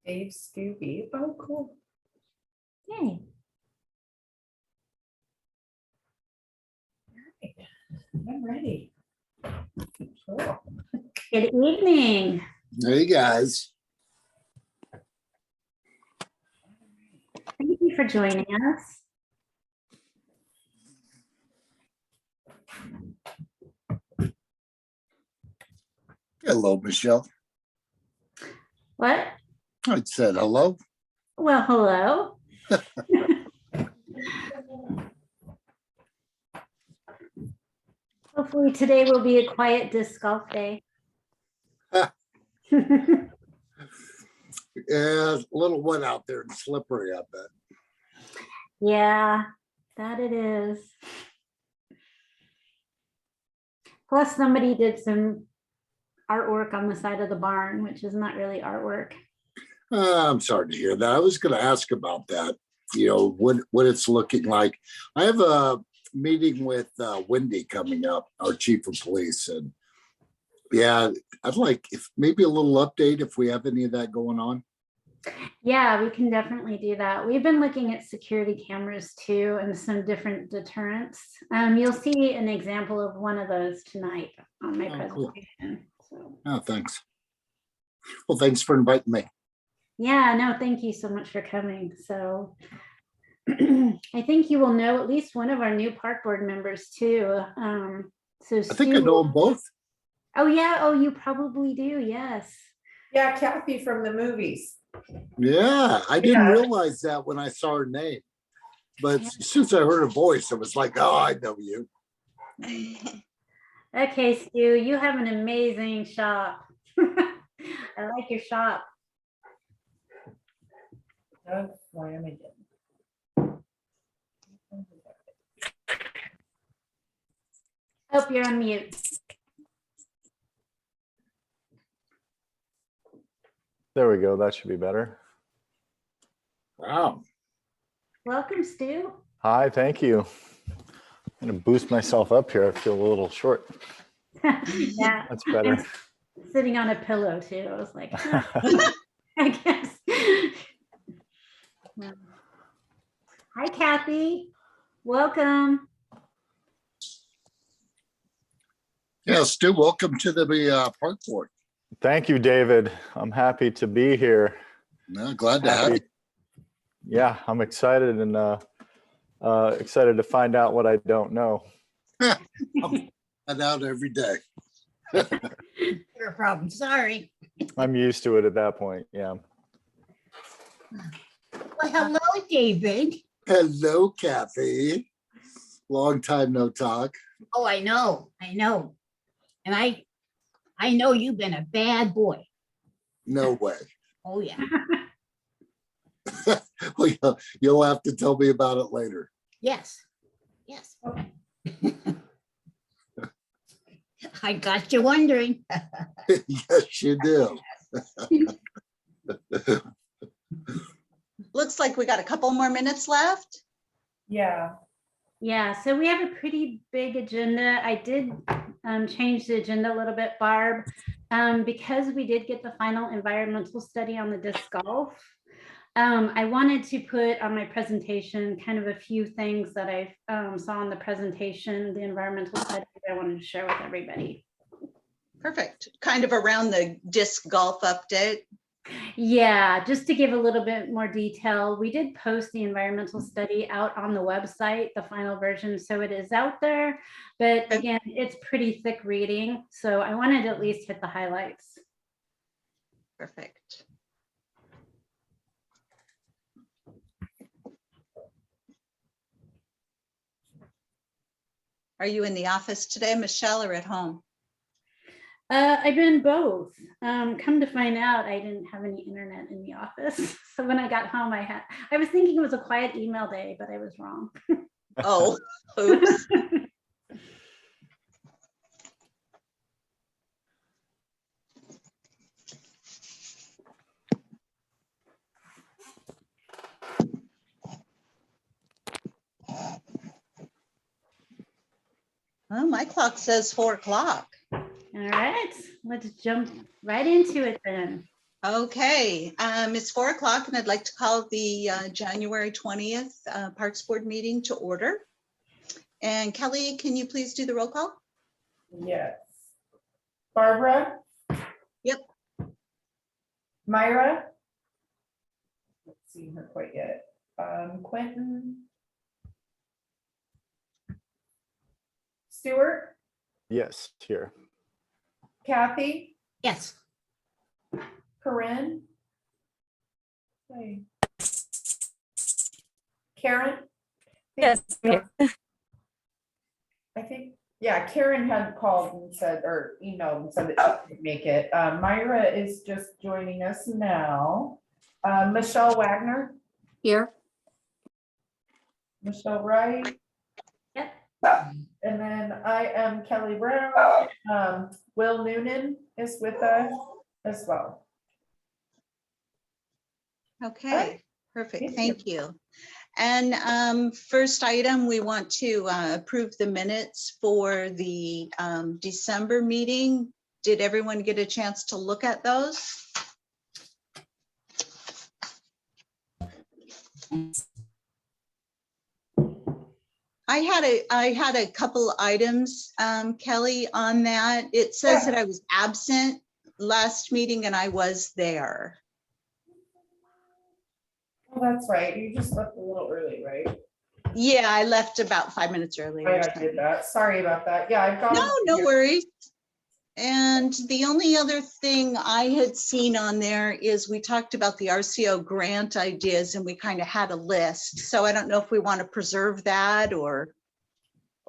Dave Scooby. Oh, cool. Yay. I'm ready. Cool. Good evening. Hey guys. Thank you for joining us. Hello, Michelle. What? I said hello. Well, hello. Hopefully today will be a quiet disc golf day. Yeah, a little wet out there and slippery, I bet. Yeah, that it is. Plus somebody did some artwork on the side of the barn, which is not really artwork. I'm sorry to hear that. I was going to ask about that. You know, what it's looking like. I have a meeting with Wendy coming up, our chief of police, and yeah, I'd like if maybe a little update if we have any of that going on. Yeah, we can definitely do that. We've been looking at security cameras too and some different deterrents. You'll see an example of one of those tonight on my Cool. presentation. So, Oh, thanks. Well, thanks for inviting me. yeah, no, thank you so much for coming. So I think you will know at least one of our new park board members too. So I think I Stu, know them both. oh yeah, oh you probably do, yes. Yeah, Kathy from the movies. Yeah, I didn't Yeah. realize that when I saw her name. But since I heard her voice, I was like, oh, I know you. Okay, Stu, you have an amazing shop. I like your shop. Doug Flanagan. Hope you're on mute. There we go. That should be better. Wow. Welcome, Stu. Hi, thank you. I'm gonna boost myself up here. I feel a little short. Yeah, That's better. I'm sitting on a pillow too. I was like, huh, I guess. Hi, Kathy. Welcome. Yeah, Stu, welcome to the park board. Thank you, David. I'm happy to be here. No, glad to have you. Yeah, I'm excited and excited to find out what I don't know. I'm out every day. Your problem. Sorry. I'm used to it at that point. Yeah. Well, hello, David. Hello, Kathy. Long time no talk. Oh, I know. And I know you've been a bad boy. No way. Oh, yeah. Well, you'll have to tell me about it later. Yes. I got you wondering. Yes, you do. Looks like we got a couple more minutes left. Yeah. Yeah, so we have a pretty big agenda. I did change the agenda a little bit, Barb, because we did get the final environmental study on the disc golf. I wanted to put on my presentation kind of a few things that I saw in the presentation, the environmental study that I wanted to share with everybody. Perfect. Kind of around the disc golf update. Yeah, just to give a little bit more detail, we did post the environmental study out on the website, the final version, so it is out there. But again, it's pretty thick reading, so I wanted to at least hit the highlights. Perfect. Are you in the office today, Michelle, or at home? I've been both. Come to find out, I didn't have any internet in the office. So when I got home, I was thinking it was a quiet email day, but I was wrong. Oh, oops. Well, my clock says 4 o'clock. All right, let's jump right into it then. Okay, it's 4 o'clock and I'd like to call the January 20th Parks Board meeting to order. And Kelly, can you please do the roll call? Yes. Barbara? Yep. Myra? Let's see her quite yet. Quentin? Stuart? Yes, here. Kathy? Yes. Corinne? Okay. Karen? Yes. I think, yeah, Karen had called and said, or emailed and said that she could make it. Myra is just joining us now. Michelle Wagner, Here. Michelle Wright. Yep. And then I am Kelly Brown. Will Noonan is with us as well. Okay, perfect, Thank thank you. And first item, we want to approve the minutes for the December meeting. Did everyone get a chance to look at those? I had a couple items, Kelly, on that. It says that I was absent last meeting and I was there. Oh, that's right. You just left a little early, right? Yeah, I left about 5 minutes earlier. Right, I did that. Sorry about that. Yeah, I've got. No worries. And the only other thing I had seen on there is we talked about the RCO grant ideas and we kind of had a list. So I don't know if we want to preserve that or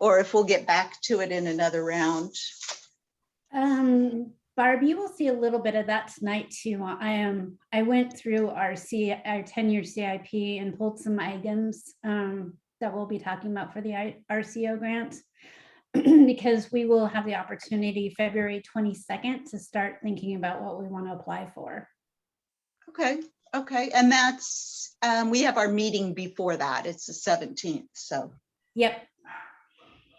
if we'll get back to it in another round. Barb, you will see a little bit of that tonight too. I went through our 10-year CIP and pulled some items that we'll be talking about for the RCO grant because we will have the opportunity February 22nd to start thinking about what we want to apply for. Okay. And that's, we have our meeting before that. It's the 17th. So, Yep.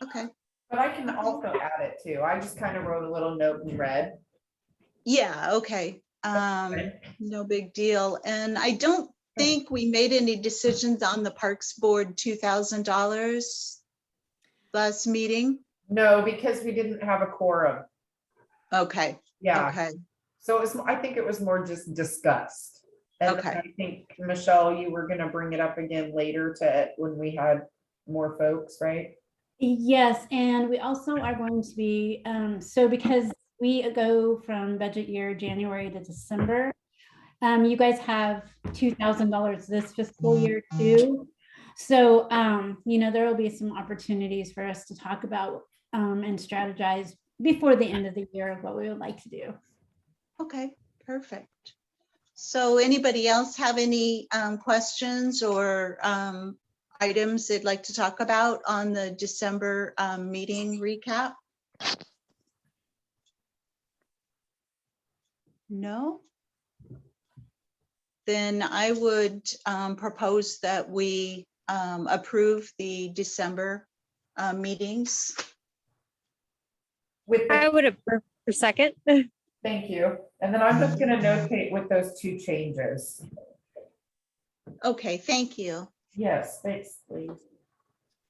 okay. But I can also add it too. I just kind of wrote a little note in red. Yeah, okay. No big deal. And I don't think we made any decisions on the Parks Board $2,000 last meeting. No, because we didn't have a quorum. Okay. Yeah. Okay. So it was, I think it was more just discussed. And Okay. I think, Michelle, you were gonna bring it up again later to when we had more folks, right? Yes, and we also are going to be, so because we go from budget year January to December, you guys have $2,000 this fiscal year too. So, there will be some opportunities for us to talk about and strategize before the end of the year of what we would like to do. Okay, perfect. So anybody else have any questions or items they'd like to talk about on the December meeting recap? No? Then I would propose that we approve the December meetings. With I the, would have for second. thank you. And then I'm just gonna notate with those two changes. Okay, thank you. Yes, thanks, please.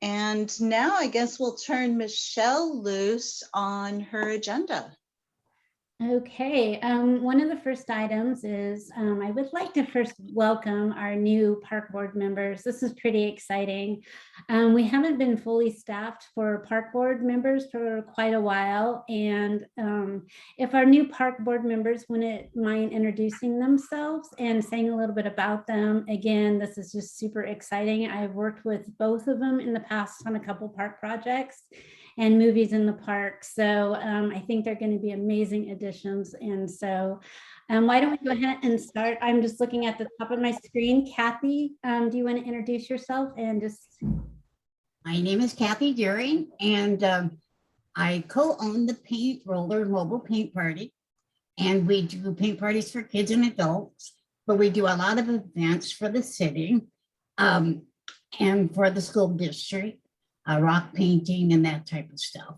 And now I guess we'll turn Michelle loose on her agenda. Okay, one of the first items is I would like to first welcome our new park board members. This is pretty exciting. We haven't been fully staffed for park board members for quite a while. And if our new park board members wouldn't mind introducing themselves and saying a little bit about them. Again, this is just super exciting. I've worked with both of them in the past on a couple park projects and movies in the park. So I think they're going to be amazing additions. And so why don't we go ahead and start? I'm just looking at the top of my screen. Kathy, do you want to introduce yourself and just... My name is Kathy Deering, and I co-own the Paint Roller Mobile Paint Party. And we do paint parties for kids and adults, but we do a lot of events for the city and for the school district. Rock painting and that type of stuff.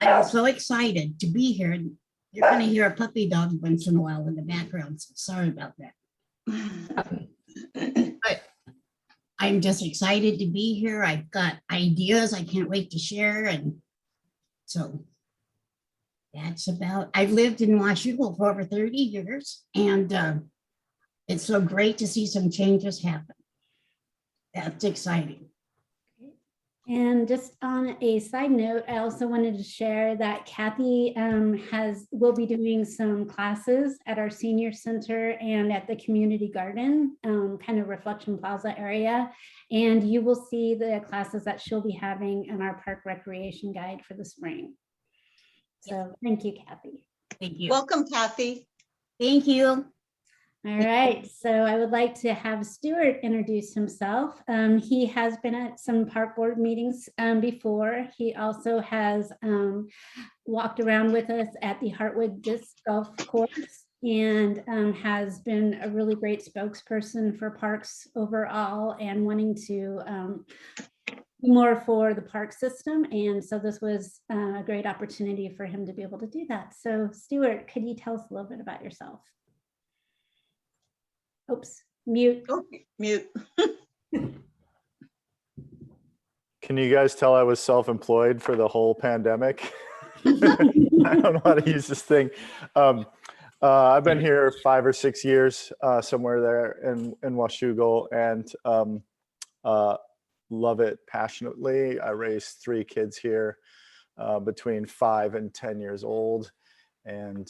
I'm so excited to be here You're gonna hear a puppy dog once in a while in the background, so sorry about that. But I'm just excited to be here. I've got ideas I can't wait to share, and so that's about, I've lived in Washougal for over 30 years, and it's so great to see some changes happen. That's exciting. And just on a side note, I also wanted to share that Kathy will be doing some classes at our senior center and at the community garden, kind of Reflection Plaza area. And you will see the classes that she'll be having in our park recreation guide for the spring. So thank you, Kathy. Thank you. Welcome, Kathy. Thank you. All right, so I would like to have Stuart introduce himself. He has been at some park board meetings before. He also has walked around with us at the Hartwood disc golf course and has been a really great spokesperson for parks overall and wanting to do more for the park system. And so this was a great opportunity for him to be able to do that. So Stuart, could you tell us a little bit about yourself? Oops, mute. Oh, mute. Can you guys tell I was self-employed for the whole pandemic? I don't know how to use this thing. I've been here 5 or 6 years, somewhere there in Washougal, and love it passionately. I raised 3 kids here between 5 and 10 years old. And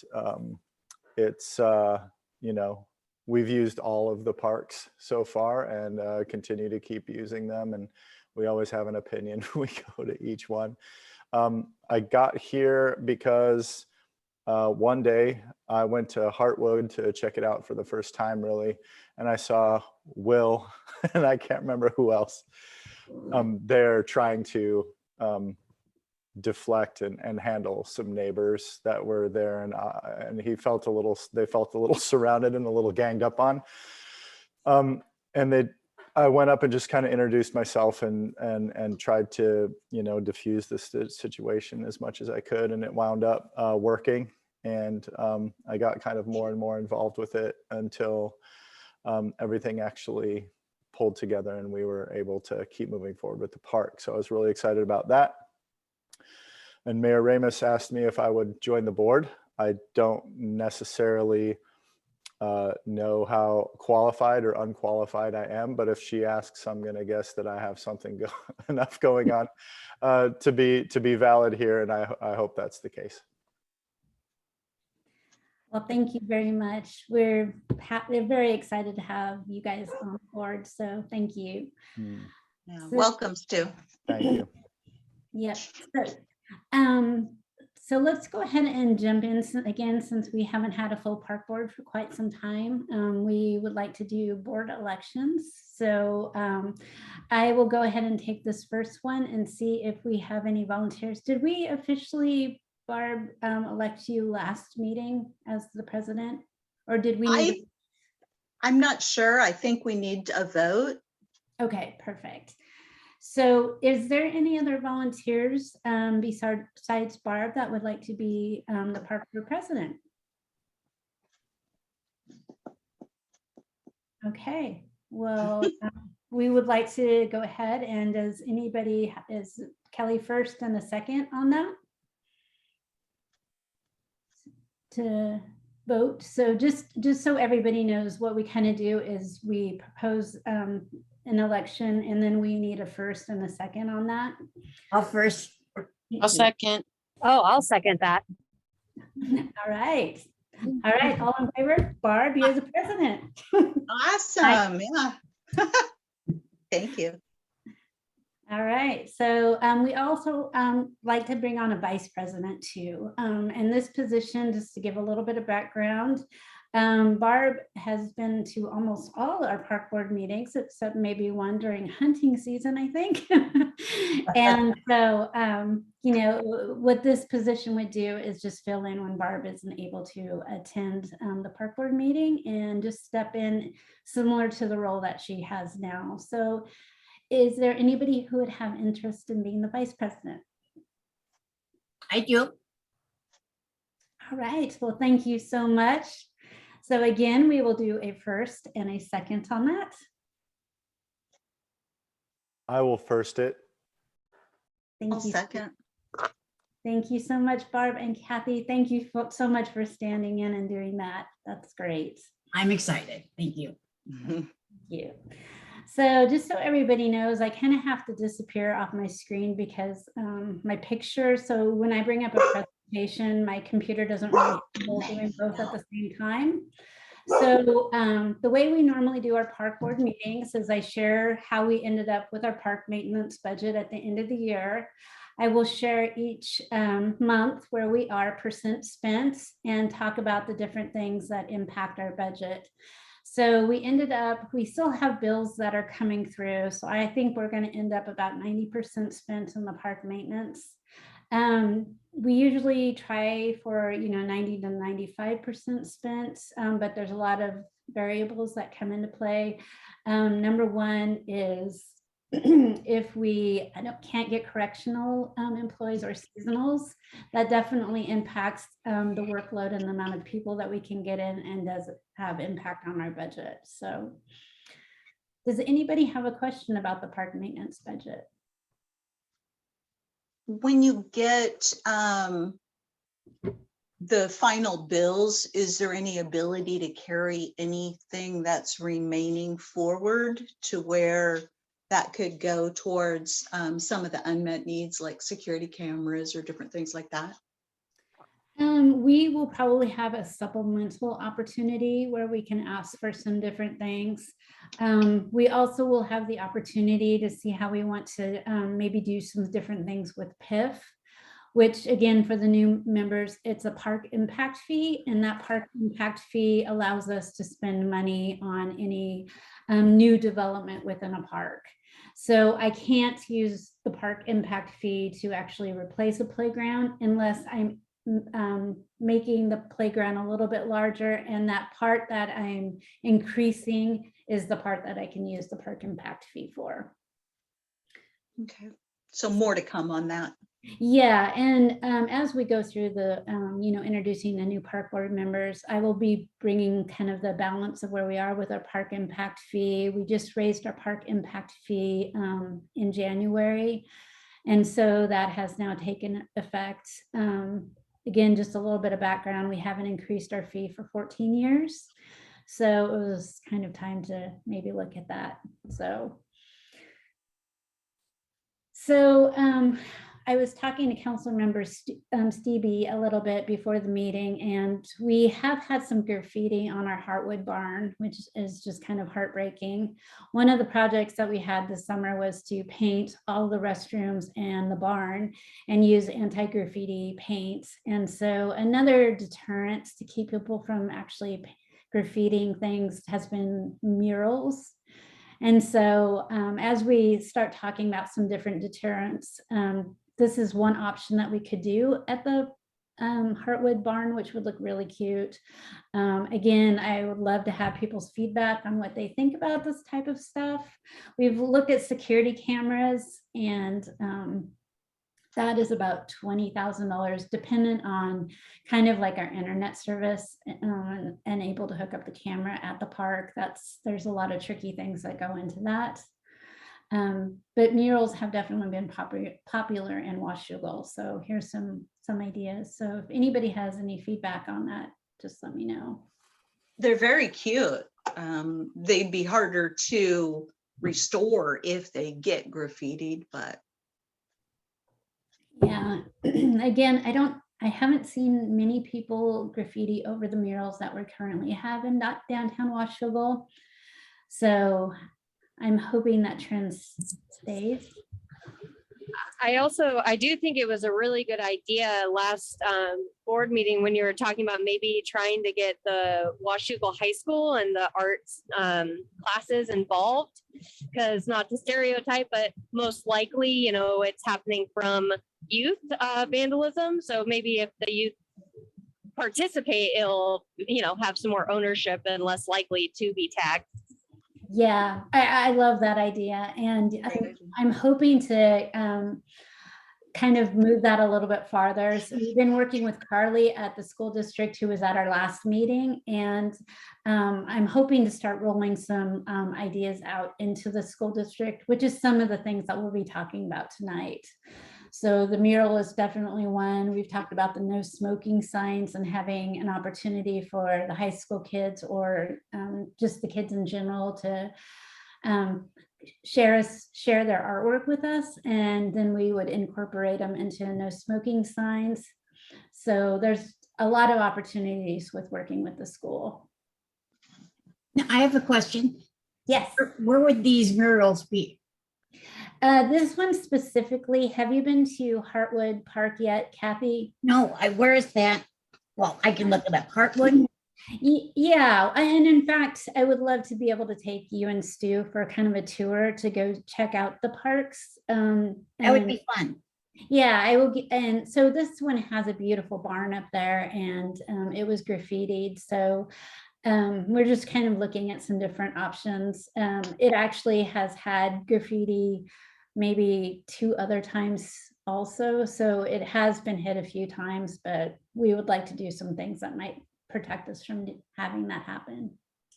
it's, you know, we've used all of the parks so far and continue to keep using them. And we always have an opinion when we go to each one. I got here because one day I went to Hartwood to check it out for the first time, really. And I saw Will, and I can't remember who else. They're trying to deflect and handle some neighbors that were there, and they felt a little surrounded and a little ganged up on. I went up and just kind of introduced myself and tried to, you know, diffuse this situation as much as I could, and it wound up working. And I got kind of more and more involved with it until everything actually pulled together and we were able to keep moving forward with the park. So I was really excited about that. And Mayor Ramos asked me if I would join the board. I don't necessarily know how qualified or unqualified I am, but if she asks, I'm going to guess that I have something enough going on to be valid here, and I hope that's the case. Well, thank you very much. We're very excited to have you guys on board. So thank you. Yeah, welcome, Stu. Thank you. Yep. So let's go ahead and jump in again, since we haven't had a full park board for quite some time. We would like to do board elections. So I will go ahead and take this first one and see if we have any volunteers. Did we officially, Barb, elect you last meeting as the president, or did we? I'm not sure. I think we need a vote. Okay, perfect. So is there any other volunteers besides Barb that would like to be the park board president? Okay, well, we would like to go ahead, and is Kelly first and a second on that to vote? So just so everybody knows, what we kind of do is we propose an election, and then we need a first and a second on that. I'll first. I'll second. Oh, I'll second that. All right. All right. All in favor? Barb, you're the president. Awesome. Yeah. Thank you. All right. So we also like to bring on a vice president too. And this position, just to give a little bit of background, Barb has been to almost all our park board meetings, except maybe one during hunting season, I think. And so, you know, what this position would do is just fill in when Barb isn't able to attend the park board meeting, and just step in similar to the role that she has now. So is there anybody who would have interest in being the vice president? I do. All right, well, thank you so much. So again, we will do a first and a second on that. I will first it. Thank I'll you. second. Thank you so much, Barb and Kathy. Thank you so much for standing in and doing that. That's great. I'm excited. Thank you. Thank you. So just so everybody knows, I kind of have to disappear off my screen because my picture, so when I bring up a presentation, my computer doesn't really handle doing both at the same time. So the way we normally do our park board meetings is I share how we ended up with our park maintenance budget at the end of the year. I will share each month where we are percent spent and talk about the different things that impact our budget. So we ended up, we still have bills that are coming through. So I think we're going to end up about 90% spent on the park maintenance. We usually try for, 90 to 95% spent, but there's a lot of variables that come into play. Number one is if we can't get correctional employees or seasonals, that definitely impacts the workload and the amount of people that we can get in and does have impact on our budget. So does anybody have a question about the park maintenance budget? When you get the final bills, is there any ability to carry anything that's remaining forward to where that could go towards some of the unmet needs like security cameras or different things like that? We will probably have a supplemental opportunity where we can ask for some different things. We also will have the opportunity to see how we want to maybe do some different things with PIF, which again, for the new members, it's a park impact fee, and that park impact fee allows us to spend money on any new development within a park. So I can't use the park impact fee to actually replace a playground unless I'm making the playground a little bit larger, and that part that I'm increasing is the part that I can use the park impact fee for. Okay, so more to come on that. Yeah, and as we go through the, introducing the new park board members, I will be bringing kind of the balance of where we are with our park impact fee. We just raised our park impact fee in January, and so that has now taken effect. Again, just a little bit of background, we haven't increased our fee for 14 years. So it was kind of time to maybe look at that. So I was talking to council member Stevie a little bit before the meeting, and we have had some graffiti on our Hartwood barn, which is just kind of heartbreaking. One of the projects that we had this summer was to paint all the restrooms and the barn and use anti-graffiti paint. And so another deterrent to keep people from actually graffitiing things has been murals. And so as we start talking about some different deterrents, this is one option that we could do at the Hartwood barn, which would look really cute. Again, I would love to have people's feedback on what they think about this type of stuff. We've looked at security cameras, and that is about $20,000, dependent on kind of like our internet service and able to hook up the camera at the park. There's a lot of tricky things that go into that. But murals have definitely been popular in Washougal. So here's some ideas. So if anybody has any feedback on that, just let me know. They're very cute. They'd be harder to restore if they get graffitied, but yeah, again, I haven't seen many people graffiti over the murals that we currently have in downtown Washougal. So I'm hoping that trend stays. I do think it was a really good idea last board meeting when you were talking about maybe trying to get the Washougal High School and the arts classes involved, because not to stereotype, but most likely, it's happening from youth vandalism. So maybe if the youth participate, it'll, have some more ownership and less likely to be taxed. Yeah, I love that idea. And I'm hoping to kind of move that a little bit farther. So we've been working with Carly at the school district, who was at our last meeting, and I'm hoping to start rolling some ideas out into the school district, which is some of the things that we'll be talking about tonight. So the mural is definitely one. We've talked about the no smoking signs and having an opportunity for the high school kids or just the kids in general to share their artwork with us, and then we would incorporate them into no smoking signs. So there's a lot of opportunities with working with the school. Now, I have a question. Yes. Where would these murals be? This one specifically, have you been to Hartwood Park yet, Kathy? No, where is that? Well, I can look it up. Hartwood? Yeah, and in fact, I would love to be able to take you and Stu for kind of a tour to go check out the parks. That would be fun. Yeah, I will. And so this one has a beautiful barn up there, and it was graffitied. So we're just kind of looking at some different options. It actually has had graffiti maybe 2 other times also. So it has been hit a few times, but we would like to do some things that might protect us from having that happen.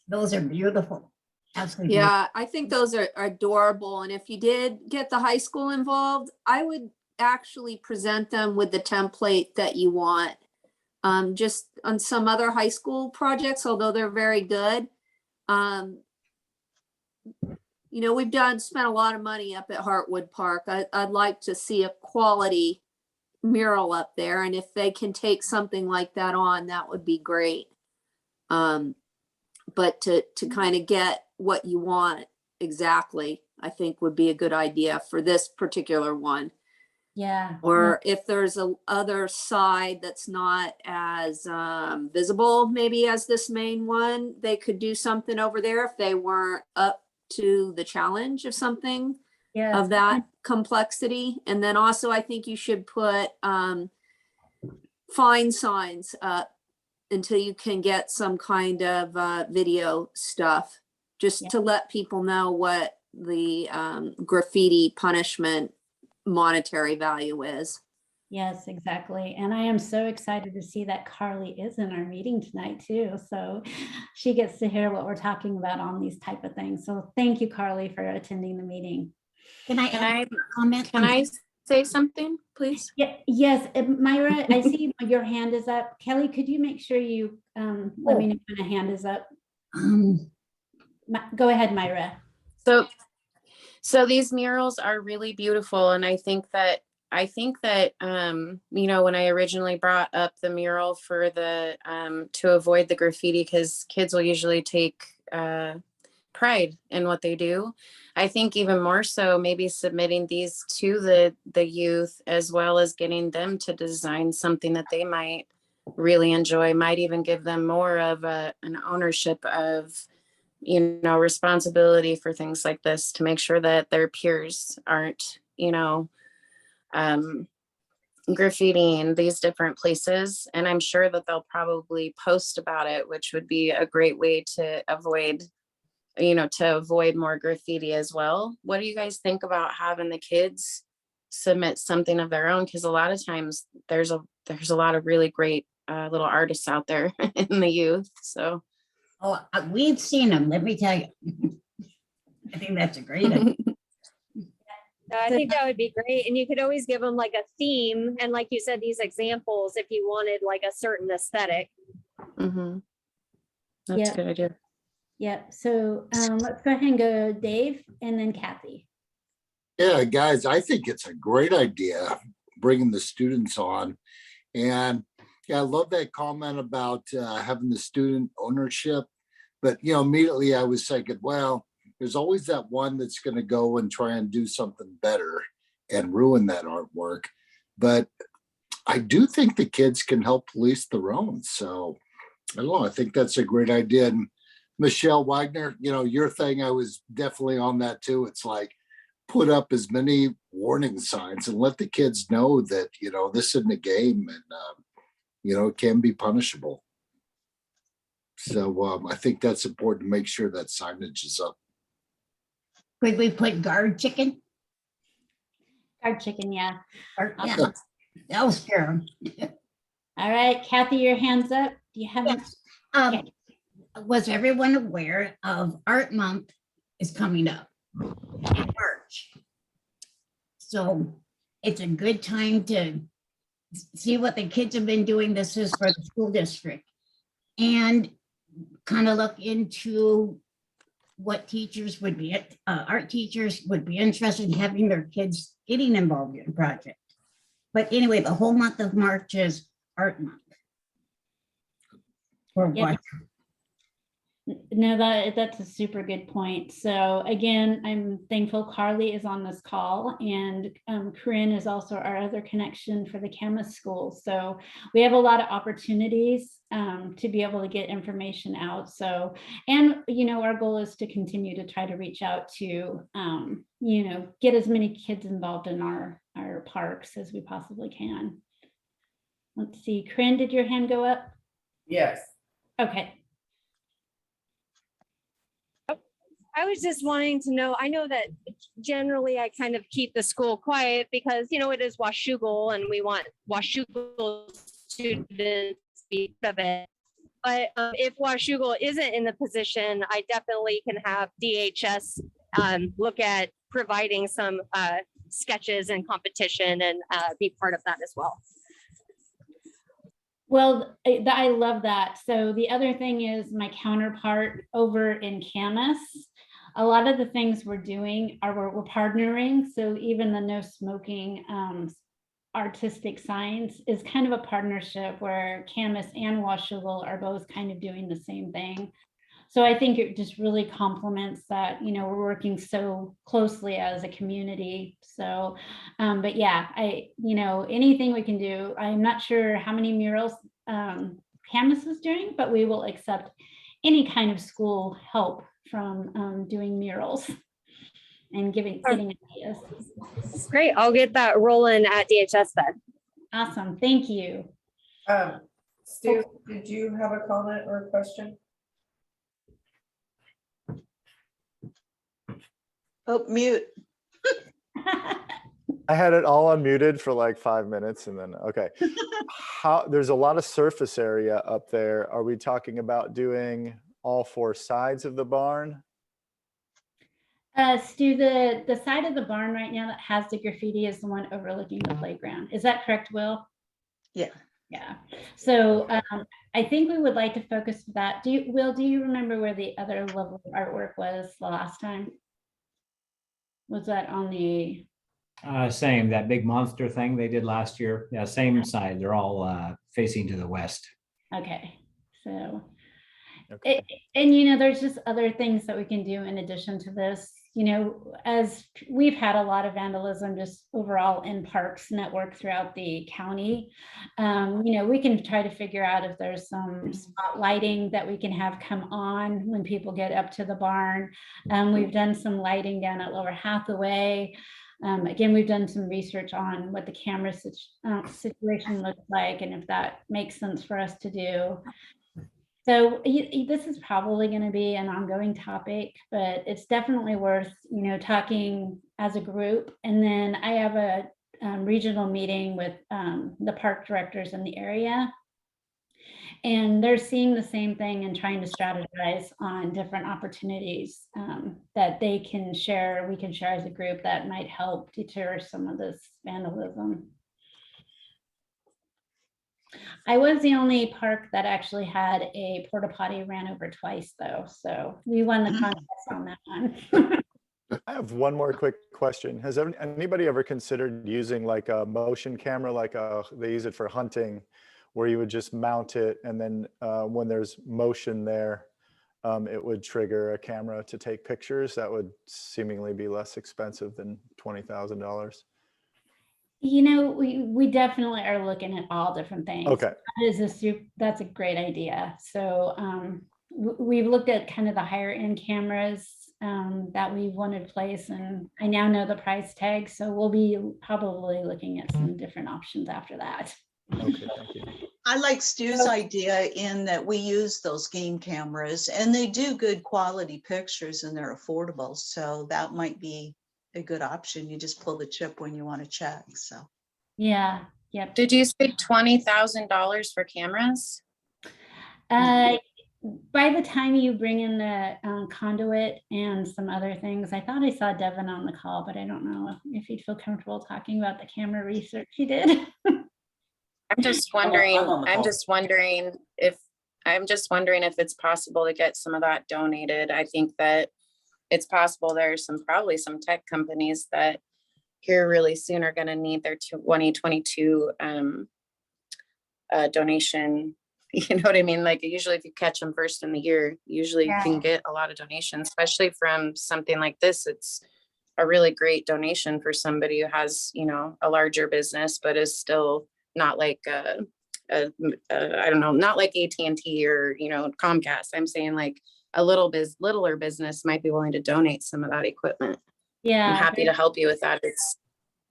Those are beautiful. Absolutely. Yeah, I think those are adorable. And if you did get the high school involved, I would actually present them with the template that you want. Just on some other high school projects, although they're very good. You know, we've spent a lot of money up at Hartwood Park. I'd like to see a quality mural up there. And if they can take something like that on, that would be great. But to kind of get what you want exactly, I think would be a good idea for this particular one. Yeah. Or if there's a other side that's not as visible, maybe as this main one, they could do something over there if they weren't up to the challenge of something of that complexity. And then also I think you should put fine signs up until you can get some kind of video stuff, just to let people know what the graffiti punishment monetary value is. Yes, exactly. And I am so excited to see that Carly is in our meeting tonight too. So she gets to hear what we're talking about on these type of things. So thank you, Carly, for attending the meeting. Can I comment? Can I say something, please? Yeah, yes, Myra, I see your hand is up. Kelly, could you make sure you let me know when a hand is up? Go ahead, Myra. So these murals are really beautiful, and I think that you know, when I originally brought up the mural for the to avoid the graffiti, because kids will usually take pride in what they do. I think even more so, maybe submitting these to the youth, as well as getting them to design something that they might really enjoy, might even give them more of an ownership of, you know, responsibility for things like this, to make sure that their peers aren't, you know, graffitiing these different places. And I'm sure that they'll probably post about it, which would be a great way to avoid, you know, to avoid more graffiti as well. What do you guys think about having the kids submit something of their own? Because a lot of times there's a lot of really great little artists out there in the youth. So We've seen them, let me tell you. I think that's a great idea. I think that would be great. And you could always give them like a theme. And like you said, these examples, if you wanted like a certain aesthetic. Mm-hmm. That's a good idea. Yeah. So let's go ahead and go Dave and then Kathy. Yeah, guys, I think it's a great idea bringing the students on. And yeah, I love that comment about having the student ownership. But, you know, immediately I was thinking, well, there's always that one that's going to go and try and do something better and ruin that artwork. But I do think the kids can help police their own. So I don't know. I think that's a great idea. And Michelle Wagner, you know, your thing, I was definitely on that too. It's like, put up as many warning signs and let the kids know that, you know, this isn't a game and, you know, it can be punishable. So I think that's important to make sure that signage is up. Could we put guard chicken? Fried chicken, yeah. Or, yeah, that'll scare them. All right, Kathy, your hand's up. Do you have it? Um, was everyone aware of Art Month is coming up in March? So it's a good time to see what the kids have been doing. This is for the school district. And kind of look into what teachers would be, art teachers would be interested in having their kids getting involved in a project. But anyway, the whole month of March is Art Month. Or Yeah. what? No, that's a super good point. So again, I'm thankful Carly is on this call, and Corinne is also our other connection for the Camas School. So we have a lot of opportunities to be able to get information out. So, and our goal is to continue to try to reach out to get as many kids involved in our parks as we possibly can. Let's see, Corinne, did your hand go up? Yes. Okay. I was just wanting to know, I know that generally I kind of keep the school quiet because, it is Washougal and we want Washougal students to be part of it. But if Washougal isn't in the position, I definitely can have DHS look at providing some sketches and competition and be part of that as well. Well, I love that. So the other thing is my counterpart over in Camas. A lot of the things we're doing are we're partnering. So even the no smoking artistic signs is kind of a partnership where Camas and Washougal are both kind of doing the same thing. So I think it just really complements that, we're working so closely as a community. So, but yeah, anything we can do. I'm not sure how many murals Camas is doing, but we will accept any kind of school help from doing murals and getting ideas. Great, I'll get that rolling at DHS then. Awesome, thank you. Stu, did you have a comment or a question? Oh, mute. I had it all unmuted for like 5 minutes and then, okay. There's a lot of surface area up there. Are we talking about doing all 4 sides of the barn? Stu, the side of the barn right now that has the graffiti is the one overlooking the playground. Is that correct, Will? Yeah. Yeah. So I think we would like to focus that. Will, do you remember where the other level of artwork was the last time? Was that on the same, that big monster thing they did last year? Yeah, same side. They're all facing to the west. Okay, so Okay. and there's just other things that we can do in addition to this. As we've had a lot of vandalism just overall in parks network throughout the county, we can try to figure out if there's some spot lighting that we can have come on when people get up to the barn. We've done some lighting down at Lower Hathaway. Again, we've done some research on what the camera situation looks like and if that makes sense for us to do. So this is probably going to be an ongoing topic, but it's definitely worth, talking as a group. And then I have a regional meeting with the park directors in the area. And they're seeing the same thing and trying to strategize on different opportunities that they can share, we can share as a group that might help deter some of this vandalism. I was the only park that actually had a porta potty ran over twice though. So we won the contest on that one. I have one more quick question. Has anybody ever considered using like a motion camera, like they use it for hunting, where you would just mount it and then when there's motion there, it would trigger a camera to take pictures? That would seemingly be less expensive than $20,000. We definitely are looking at all different things. Okay. That's a great idea. So we've looked at kind of the higher end cameras that we wanted to place, and I now know the price tag. So we'll be probably looking at some different options after that. Okay, thank you. I like Stu's idea in that we use those game cameras and they do good quality pictures and they're affordable. So that might be a good option. You just pull the chip when you want to check, so. Yeah, yep. Did you say $20,000 for cameras? By the time you bring in the conduit and some other things, I thought I saw Devin on the call, but I don't know if he'd feel comfortable talking about the camera research he did. I'm just wondering, on the I'm call. just wondering if it's possible to get some of that donated. I think that it's possible there's probably some tech companies that here really soon are going to need their 2022 donation. You know what I mean? Like usually if you catch them first in the year, usually you can get a lot of donations, especially from something like this. It's a really great donation for somebody who has, you know, a larger business, but is still not like, I don't know, not like AT&T or, you know, Comcast. I'm saying like a littler business might be willing to donate some of that equipment. Yeah. I'm happy to help you with that.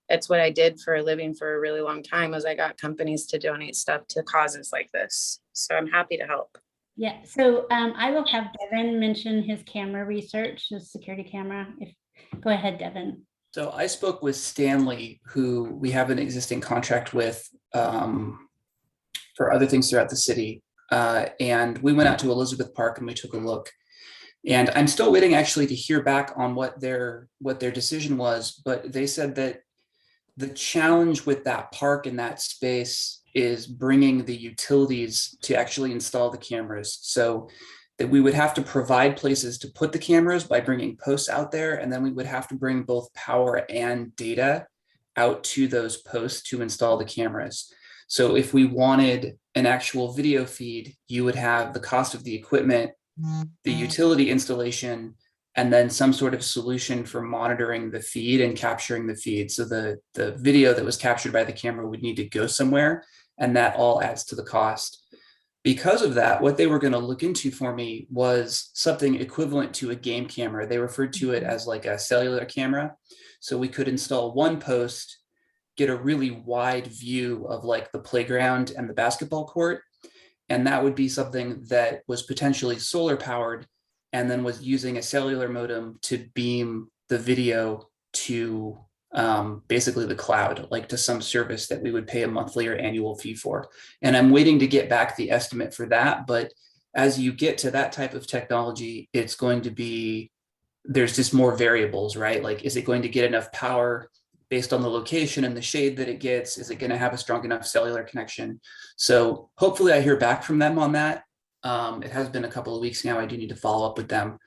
It's what I did for a living for a really long time was I got companies to donate stuff to causes like this. So I'm happy to help. Yeah, so I will have Devin mention his camera research, his security camera. Go ahead, Devin. So I spoke with Stanley, who we have an existing contract with for other things throughout the city. And we went out to Elizabeth Park and we took a look. And I'm still waiting actually to hear back on what their decision was, but they said that the challenge with that park and that space is bringing the utilities to actually install the cameras. So that we would have to provide places to put the cameras by bringing posts out there. And then we would have to bring both power and data out to those posts to install the cameras. So if we wanted an actual video feed, you would have the cost of the equipment, the utility installation, and then some sort of solution for monitoring the feed and capturing the feed. So the video that was captured by the camera would need to go somewhere, and that all adds to the cost. Because of that, what they were going to look into for me was something equivalent to a game camera. They referred to it as like a cellular camera. So we could install one post, get a really wide view of like the playground and the basketball court. And that would be something that was potentially solar powered and then was using a cellular modem to beam the video to basically the cloud, like to some service that we would pay a monthly or annual fee for. And I'm waiting to get back the estimate for that. But as you get to that type of technology, it's going to be, there's just more variables, right? Like, is it going to get enough power based on the location and the shade that it gets? Is it going to have a strong enough cellular connection? So hopefully I hear back from them on that. It has been a couple of weeks now. I do need to follow up with them.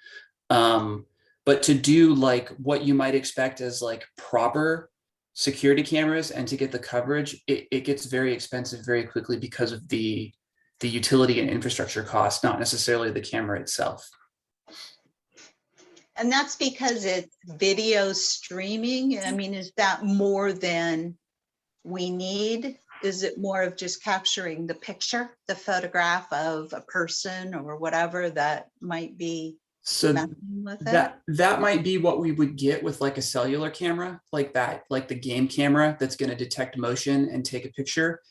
But to do like what you might expect as like proper security cameras and to get the coverage, it gets very expensive very quickly because of the utility and infrastructure costs, not necessarily the camera itself. And that's because it's video streaming. I mean, is that more than we need? Is it more of just capturing the picture, the photograph of a person or whatever that might be So messing with it? that might be what we would get with like a cellular camera, like that, like the game camera that's going to detect motion and take a picture.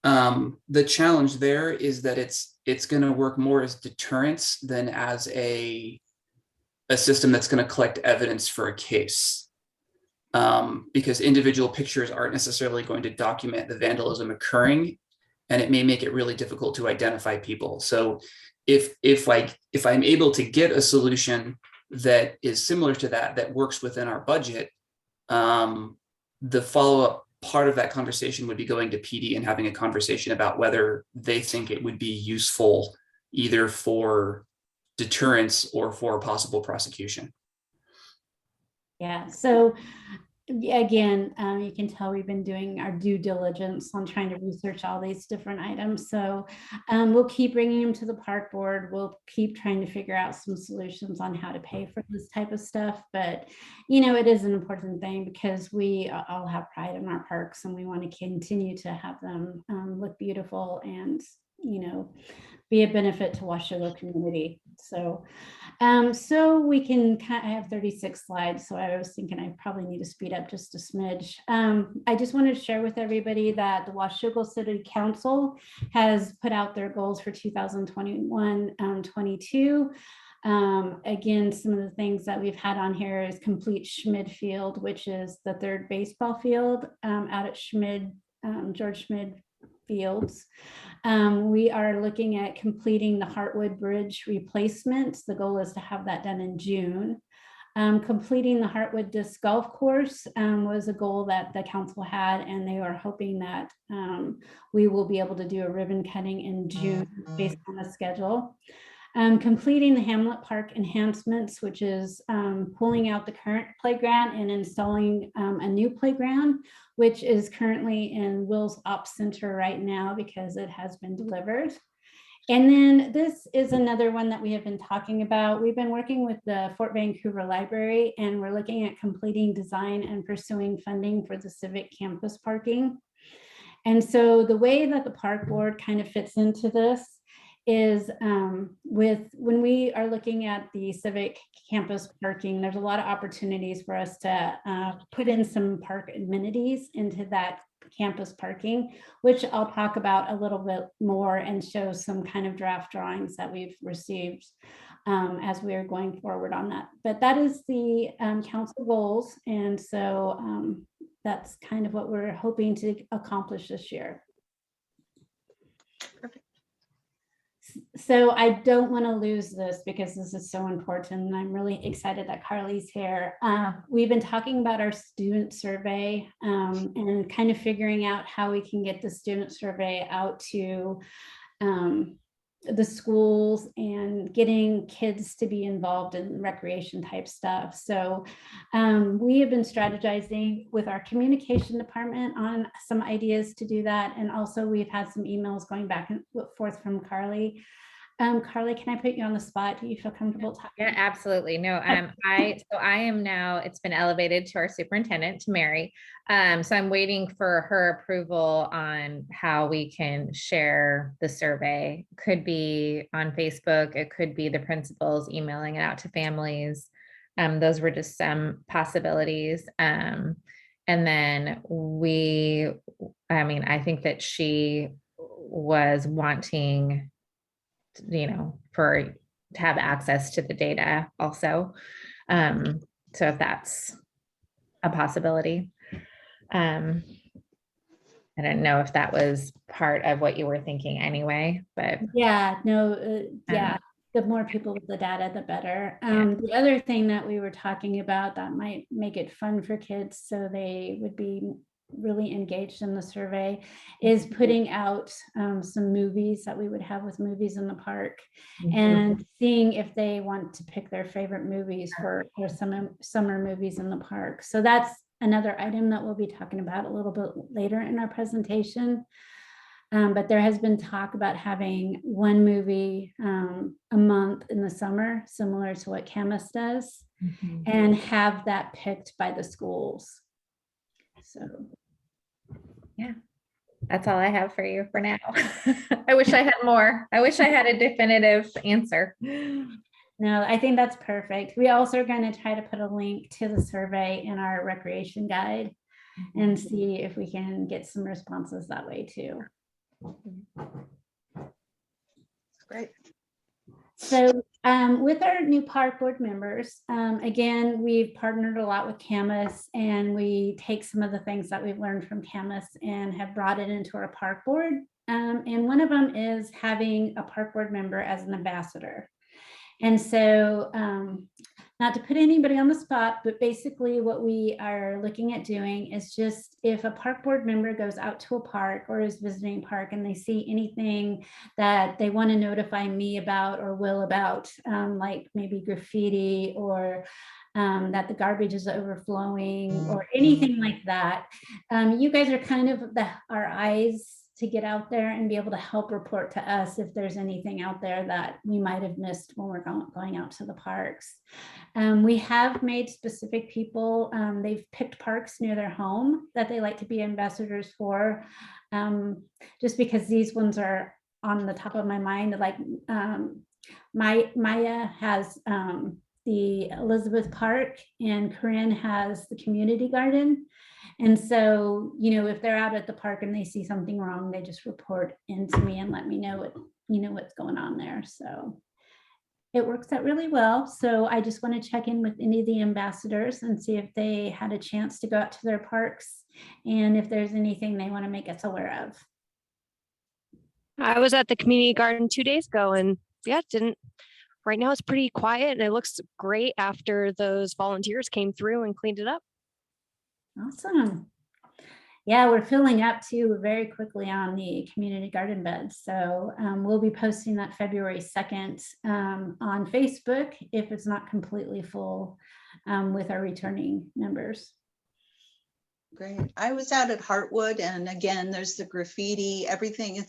The challenge there is that it's going to work more as deterrence than as a system that's going to collect evidence for a case. Because individual pictures aren't necessarily going to document the vandalism occurring, and it may make it really difficult to identify people. So if I'm able to get a solution that is similar to that works within our budget, the follow-up part of that conversation would be going to PD and having a conversation about whether they think it would be useful either for deterrence or for possible prosecution. Yeah, so again, you can tell we've been doing our due diligence on trying to research all these different items. So we'll keep bringing them to the park board. We'll keep trying to figure out some solutions on how to pay for this type of stuff. But, you know, it is an important thing because we all have pride in our parks and we want to continue to have them look beautiful and, you know, be a benefit to Washougal community. So, so we can I have 36 slides. So I was thinking I probably need to speed up just a smidge. I just wanted to share with everybody that the Washougal City Council has put out their goals for 2021-22. Again, some of the things that we've had on here is complete Schmidt Field, which is the third baseball field out at Schmidt, George Schmidt Fields. We are looking at completing the Heartwood Bridge replacements. The goal is to have that done in June. Completing the Hartwood Disc Golf Course was a goal that the council had, and they are hoping that we will be able to do a ribbon cutting in June based on the schedule. Completing the Hamlet Park enhancements, which is pulling out the current playground and installing a new playground, which is currently in Will's Op Center right now because it has been delivered. And then this is another one that we have been talking about. We've been working with the Fort Vancouver Library, and we're looking at completing design and pursuing funding for the civic campus parking. And so the way that the park board kind of fits into this is when we are looking at the civic campus parking, there's a lot of opportunities for us to put in some park amenities into that campus parking, which I'll talk about a little bit more and show some kind of draft drawings that we've received as we are going forward on that. But that is the council goals. And so that's kind of what we're hoping to accomplish this year. Perfect. So I don't want to lose this because this is so important, and I'm really excited that Carly's here. We've been talking about our student survey and kind of figuring out how we can get the student survey out to the schools and getting kids to be involved in recreation type stuff. So we have been strategizing with our communication department on some ideas to do that. And also we've had some emails going back and forth from Carly. Carly, can I put you on the spot? Do you feel comfortable talking? Yeah, absolutely. No, I am now, it's been elevated to our superintendent, to Mary. So I'm waiting for her approval on how we can share the survey. Could be on Facebook. It could be the principals emailing it out to families. Those were just some possibilities. And then I think that she was wanting, to have access to the data also. So if that's a possibility. I don't know if that was part of what you were thinking anyway, but yeah, no, yeah. The more people with the data, the better. The other thing that we were talking about that might make it fun for kids so they would be really engaged in the survey is putting out some movies that we would have with movies in the park and seeing if they want to pick their favorite movies for some summer movies in the park. So that's another item that we'll be talking about a little bit later in our presentation. But there has been talk about having one movie a month in the summer, similar to what Camus does, and have that picked by the schools. So, yeah, that's all I have for you for now. I wish I had more. I wish I had a definitive answer. No, I think that's perfect. We also are going to try to put a link to the survey in our recreation guide and see if we can get some responses that way too. Great. So with our new park board members, again, we've partnered a lot with Camus, and we take some of the things that we've learned from Camus and have brought it into our park board. And one of them is having a park board member as an ambassador. And so not to put anybody on the spot, but basically what we are looking at doing is just if a park board member goes out to a park or is visiting a park and they see anything that they want to notify me about or Will about, like maybe graffiti or that the garbage is overflowing or anything like that, you guys are kind of our eyes to get out there and be able to help report to us if there's anything out there that we might have missed when we're going out to the parks. We have made specific people, they've picked parks near their home that they like to be ambassadors for, just because these ones are on the top of my mind. Like Maya has the Elizabeth Park, and Corinne has the community garden. And so, if they're out at the park and they see something wrong, they just report into me and let me know what's going on there. So it works out really well. So I just want to check in with any of the ambassadors and see if they had a chance to go out to their parks and if there's anything they want to make us aware of. I was at the community garden 2 days ago and yeah, right now it's pretty quiet and it looks great after those volunteers came through and cleaned it up. Awesome. Yeah, we're filling up too very quickly on the community garden beds. So we'll be posting that February 2nd on Facebook if it's not completely full with our returning members. Great. I was out at Hartwood and again, there's the graffiti, everything.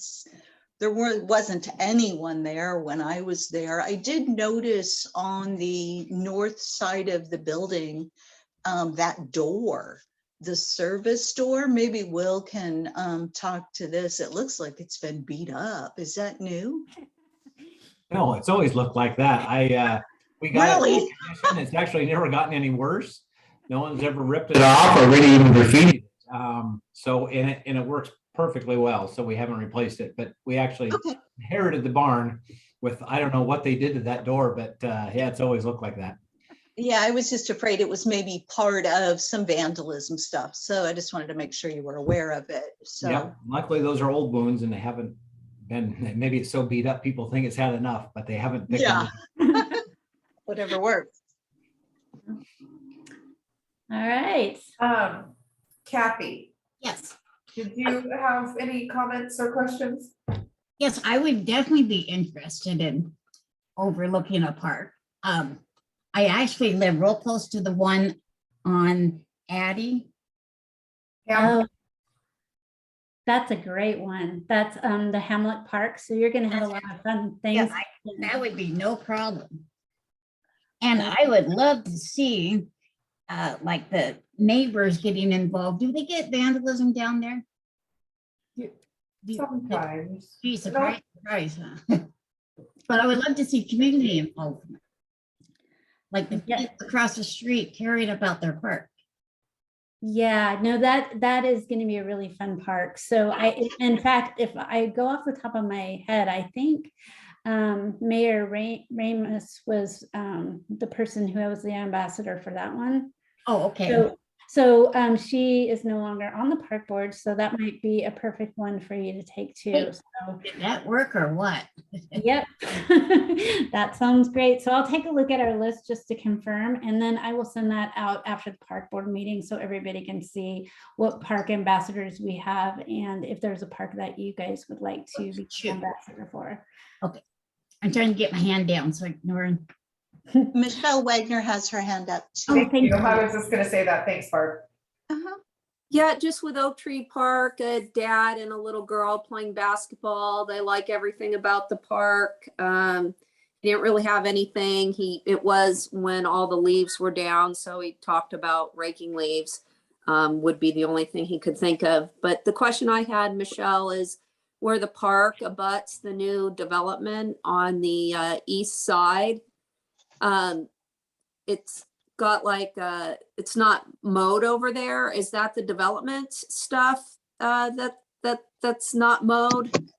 Wasn't anyone there when I was there. I did notice on the north side of the building, that door, the service door, maybe Will can talk to this. It looks like it's been beat up. Is that new? No, it's always looked like that. We got Really? it. It's actually never gotten any worse. No one's ever ripped it off or really even graffitied it. So it works perfectly well. So we haven't replaced it, but we actually inherited the barn with, I don't know what they did to that door, but yeah, it's always looked like that. Yeah, I was just afraid it was maybe part of some vandalism stuff. So I just wanted to make sure you were aware of it. So yeah, luckily those are old wounds and they haven't been, maybe it's so beat up, people think it's had enough, but they haven't. Yeah, whatever works. All right. Kathy, Yes. did you have any comments or questions? Yes, I would definitely be interested in overlooking a park. I actually live real close to the one on Addie. Oh, that's a great one. That's the Hamlet Park. So you're going to have a lot of fun things. Yeah, that would be no problem. And I would love to see like the neighbors getting involved. Do they get vandalism down there? Sometimes. Gee, surprise, huh? But I would love to see community involvement. Like the kids across the street caring about their park. Yeah, no, that is going to be a really fun park. So in fact, if I go off the top of my head, I think Mayor Ramos was the person who was the ambassador for that one. Oh, okay. So she is no longer on the park board, so that might be a perfect one for you to take too. Hey, so did that work or what? Yep, that sounds great. So I'll take a look at our list just to confirm, and then I will send that out after the park board meeting so everybody can see what park ambassadors we have and if there's a park that you guys would like to be ambassador for. Okay, I'm trying to get my hand down so Nora. Michelle Wagner has her hand up too. Thank you. I was just going to say that. Thanks, Barb. Yeah, just with Oak Tree Park, a dad and a little girl playing basketball. They like everything about the park. He didn't really have anything. It was when all the leaves were down, so he talked about raking leaves would be the only thing he could think of. But the question I had, Michelle, is where the park abuts the new development on the east side. It's got like it's not mowed over there. Is that the development stuff that's not mowed,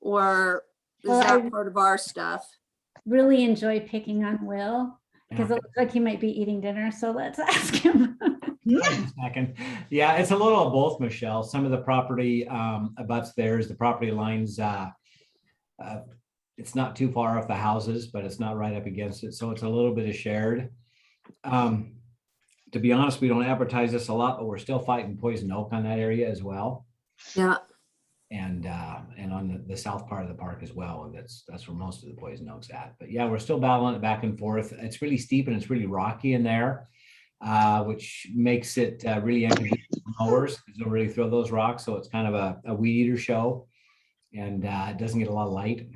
or is that part of our stuff? Really enjoy picking on Will because it looks like he might be eating dinner. So let's ask him. Yeah, it's a little of both, Michelle. Some of the property abuts theirs. The property lines, it's not too far off the houses, but it's not right up against it. So it's a little bit of shared. To be honest, we don't advertise this a lot, but we're still fighting poison oak on that area as well. Yeah. And on the south part of the park as well. And that's where most of the poison oak's at. But yeah, we're still battling it back and forth. It's really steep and it's really rocky in there, which makes it really inconvenient for mowers because they'll really throw those rocks. So it's kind of a weed eater show, and it doesn't get a lot of light.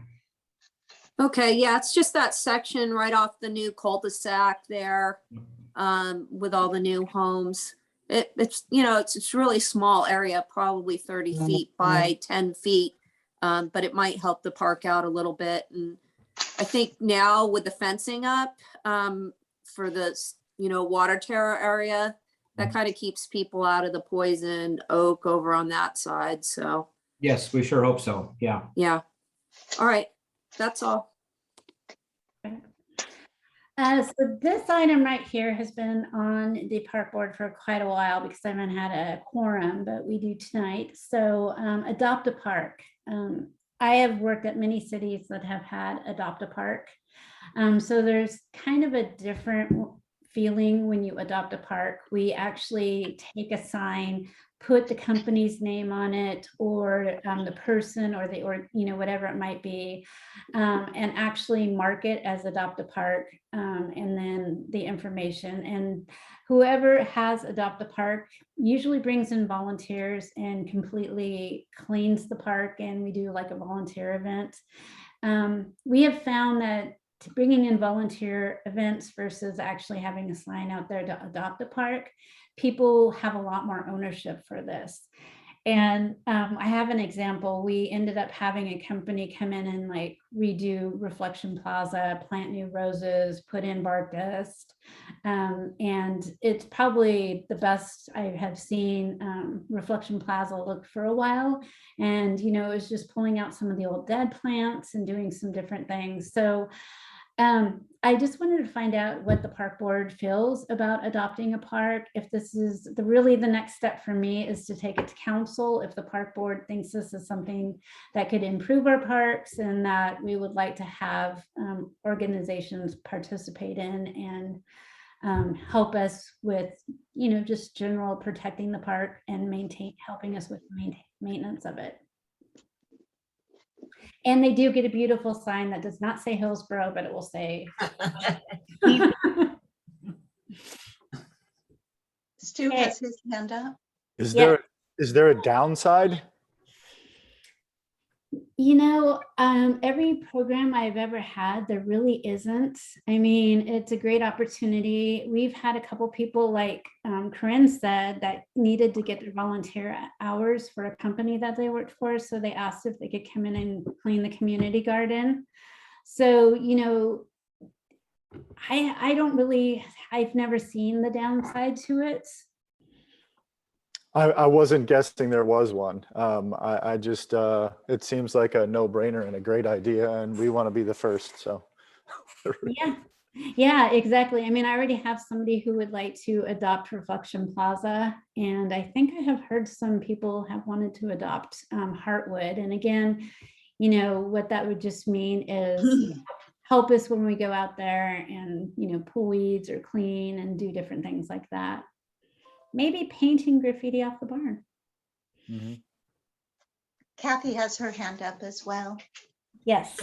Okay, yeah, it's just that section right off the new cul-de-sac there, with all the new homes. It's it's really small area, probably 30 feet by 10 feet, but it might help the park out a little bit. And I think now with the fencing up for the water tower area, that kind of keeps people out of the poison oak over on that side. So yes, we sure hope so. Yeah. Yeah. All right. That's all. So this item right here has been on the park board for quite a while because I haven't had a quorum, but we do tonight. So adopt a park. I have worked at many cities that have had adopt a park. So there's kind of a different feeling when you adopt a park. We actually take a sign, put the company's name on it, or the person, or whatever it might be, and actually mark it as adopt a park, and then the information. And whoever has adopt a park usually brings in volunteers and completely cleans the park, and we do like a volunteer event. We have found that bringing in volunteer events versus actually having a sign out there to adopt a park, people have a lot more ownership for this. And I have an example. We ended up having a company come in and like redo Reflection Plaza, plant new roses, put in bark dust. And it's probably the best I have seen Reflection Plaza look for a while. And, it was just pulling out some of the old dead plants and doing some different things. So I just wanted to find out what the park board feels about adopting a park. If this is really the next step for me is to take it to council. If the park board thinks this is something that could improve our parks and that we would like to have organizations participate in and help us with, just general protecting the park and helping us with maintenance of it. And they do get a beautiful sign that does not say Hillsborough, but it will say. Stu has his hand up. Is there a downside? Every program I've ever had, there really isn't. I mean, it's a great opportunity. We've had a couple people, like Corinne said, that needed to get their volunteer hours for a company that they worked for. So they asked if they could come in and clean the community garden. So, I've never seen the downside to it. I wasn't guessing there was one. I just, it seems like a no-brainer and a great idea, and we want to be the first, so. Yeah, exactly. I mean, I already have somebody who would like to adopt Reflection Plaza, and I think I have heard some people have wanted to adopt Hartwood. And again, what that would just mean is help us when we go out there and, pull weeds or clean and do different things like that. Maybe painting graffiti off the barn. Mm-hmm. Kathy has her hand up as well. Yes.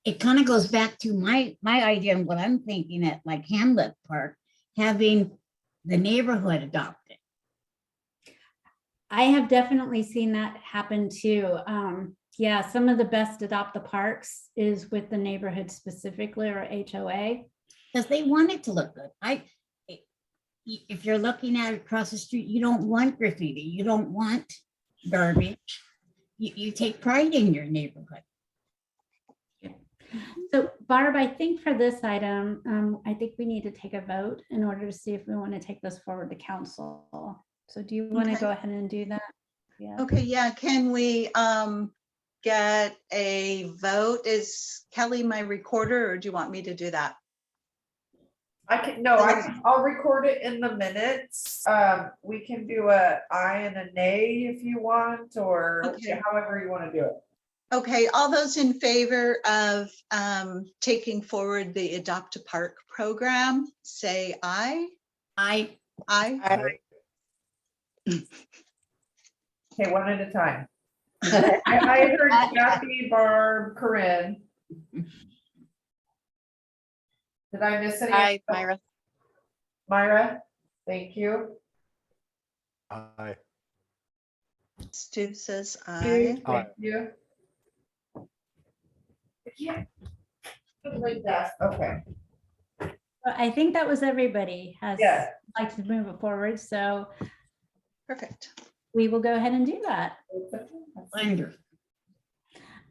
It kind of goes back to my idea and what I'm thinking at like Hamlet Park, having the neighborhood adopted. I have definitely seen that happen too. Yeah, some of the best adopt the parks is with the neighborhood specifically, or HOA. Because they want it to look good. If you're looking at it across the street, you don't want graffiti, you don't want garbage. You take pride in your neighborhood. So Barb, I think for this item, I think we need to take a vote in order to see if we want to take this forward to council. So do you want to go ahead and do that? Yeah. Okay, yeah, can we get a vote? Is Kelly my recorder, or do you want me to do that? I'll record it in the minutes. We can do a aye and a nay if you want, or however you want to do it. Okay, all those in favor of taking forward the Adopt a Park program, say aye. Aye. Aye. Okay, one at a time. I heard Kathy, Barb, Corinne. Did I miss any? Aye, Myra. Myra, thank you. Aye. Stu says Stu, aye. thank you. Yeah. Like that. Okay. I think that was everybody has like to move it forward. So Perfect. We will go ahead and do that. Wonderful.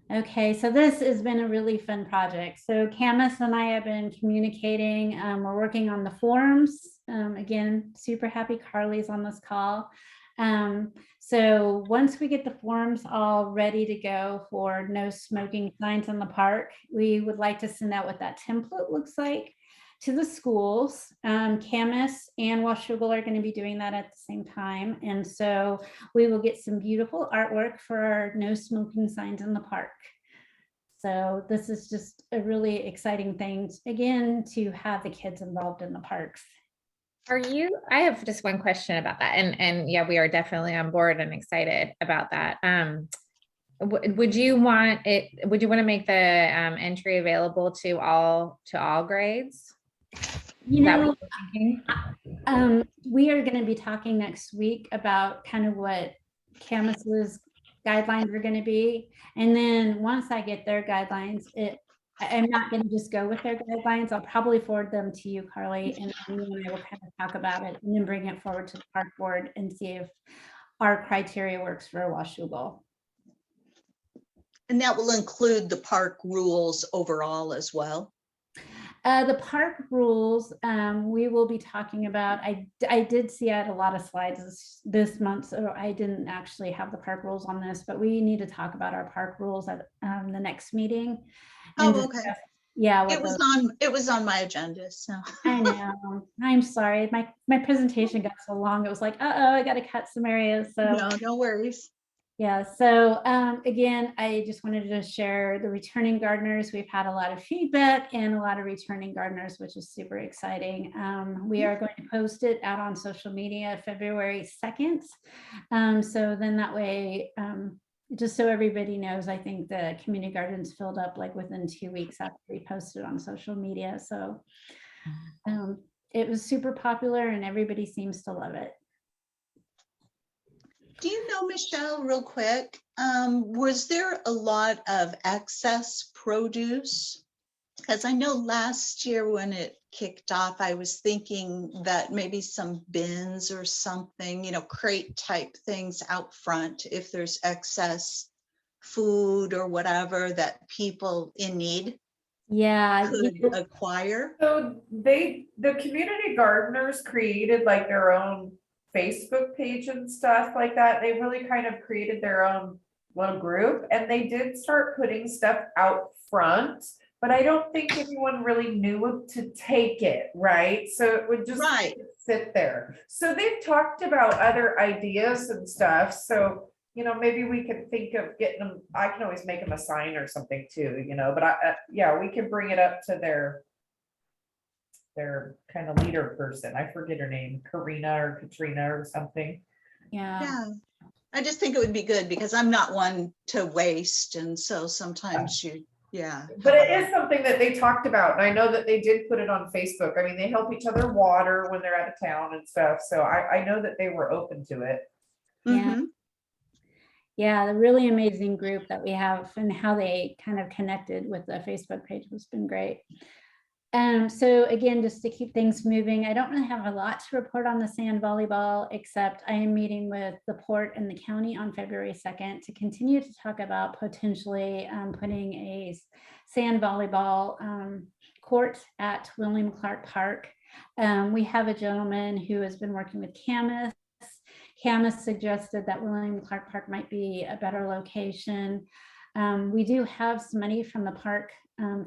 Okay, so this has been a really fun project. So Camus and I have been communicating. We're working on the forums. Again, super happy Carly's on this call. So once we get the forms all ready to go for no smoking signs in the park, we would like to send out what that template looks like. to the schools. Camas and Washougal are going to be doing that at the same time. And so we will get some beautiful artwork for our no smoking signs in the park. So this is just a really exciting thing, again, to have the kids involved in the parks. I have just one question about that. And yeah, we are definitely on board and excited about that. Would you want to make the entry available to all grades? You know, we are going to be talking next week about kind of what Camus's guidelines are going to be. And then once I get their guidelines, I'm not going to just go with their guidelines. I'll probably forward them to you, Carly, and then you and I will kind of talk about it and then bring it forward to the park board and see if our criteria works for Washougal. And that will include the park rules overall as well. The park rules, we will be talking about. I did see I had a lot of slides this month, so I didn't actually have the park rules on this, but we need to talk about our park rules at the next meeting. Oh, okay. Yeah, it was on my agenda. So I know. I'm sorry. My presentation got so long. It was like, I got to cut some areas. So no worries. Yeah. So again, I just wanted to share the returning gardeners. We've had a lot of feedback and a lot of returning gardeners, which is super exciting. We are going to post it out on social media February 2nd. So then that way, just so everybody knows, I think the community gardens filled up like within 2 weeks after we posted on social media. So it was super popular and everybody seems to love it. Do you know, Michelle, real quick, was there a lot of excess produce? Because I know last year when it kicked off, I was thinking that maybe some bins or something, crate type things out front, if there's excess food or whatever that people in need could acquire. So the community gardeners created like their own Facebook page and stuff like that. They really kind of created their own little group, and they did start putting stuff out front, but I don't think anyone really knew to take it, right? So it would just sit there. So they've talked about other ideas and stuff. So, maybe we could think of getting them. I can always make them a sign or something too, but yeah, we can bring it up to their kind of leader person. I forget her name, Karina or Katrina or something. Yeah. I just think it would be good because I'm not one to waste. And so sometimes but it is something that they talked about. And I know that they did put it on Facebook. I mean, they help each other water when they're out of town and stuff. So I know that they were open to it. Yeah. Yeah, the really amazing group that we have and how they kind of connected with the Facebook page has been great. So again, just to keep things moving, I don't really have a lot to report on the sand volleyball, except I am meeting with the port and the county on February 2nd to continue to talk about potentially putting a sand volleyball court at William Clark Park. We have a gentleman who has been working with Camus. Camus suggested that William Clark Park might be a better location. We do have some money from the park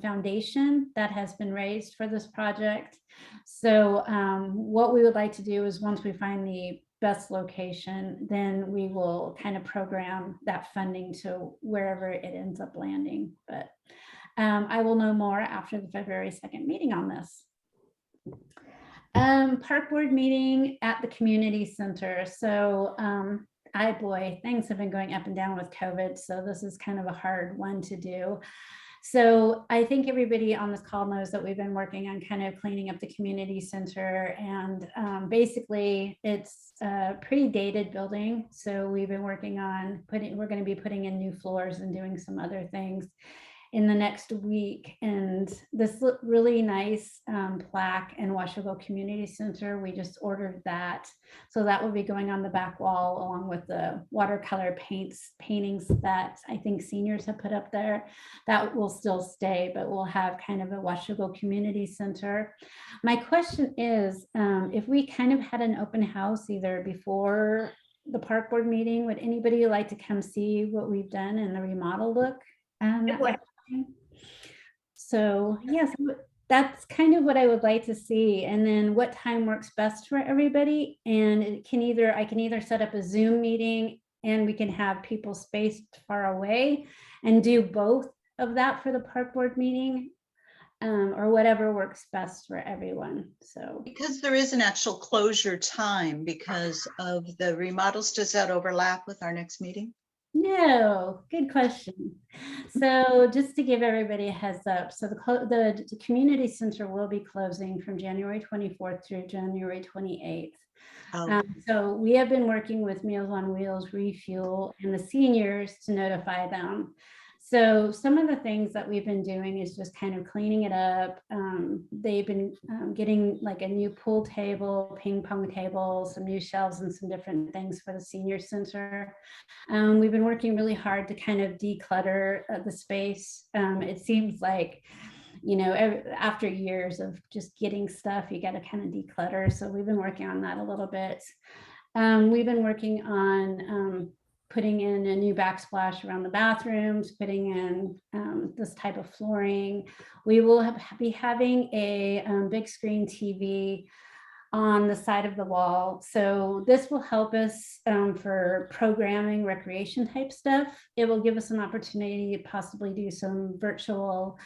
foundation that has been raised for this project. So what we would like to do is once we find the best location, then we will kind of program that funding to wherever it ends up landing. But I will know more after the February 2nd meeting on this. Park board meeting at the community center. So things have been going up and down with COVID. So this is kind of a hard one to do. So I think everybody on this call knows that we've been working on kind of cleaning up the community center, and basically it's a pretty dated building. So we've been working on we're going to be putting in new floors and doing some other things in the next week. And this really nice plaque in Washougal Community Center, we just ordered that. So that will be going on the back wall along with the watercolor paintings that I think seniors have put up there. That will still stay, but we'll have kind of a Washougal Community Center. My question is, if we kind of had an open house either before the park board meeting, would anybody like to come see what we've done in the remodel look? So yes, that's kind of what I would like to see. And then what time works best for everybody. And I can either set up a Zoom meeting and we can have people spaced far away and do both of that for the park board meeting, or whatever works best for everyone. So Because there is an actual closure time because of the remodels, does that overlap with our next meeting? no, good question. So just to give everybody a heads up, so the community center will be closing from January 24th through January 28th. Oh, So we have been working with Meals on Wheels, Refuel, and the seniors to notify them. So some of the things that we've been doing is just kind of cleaning it up. They've been getting like a new pool table, ping pong table, some new shelves and some different things for the senior center. We've been working really hard to kind of declutter the space. It seems like, you know, after years of just getting stuff, you got to kind of declutter. So we've been working on that a little bit. We've been working on putting in a new backsplash around the bathrooms, putting in this type of flooring. We will be having a big screen TV on the side of the wall. So this will help us for programming, recreation type stuff. It will give us an opportunity to possibly do some virtual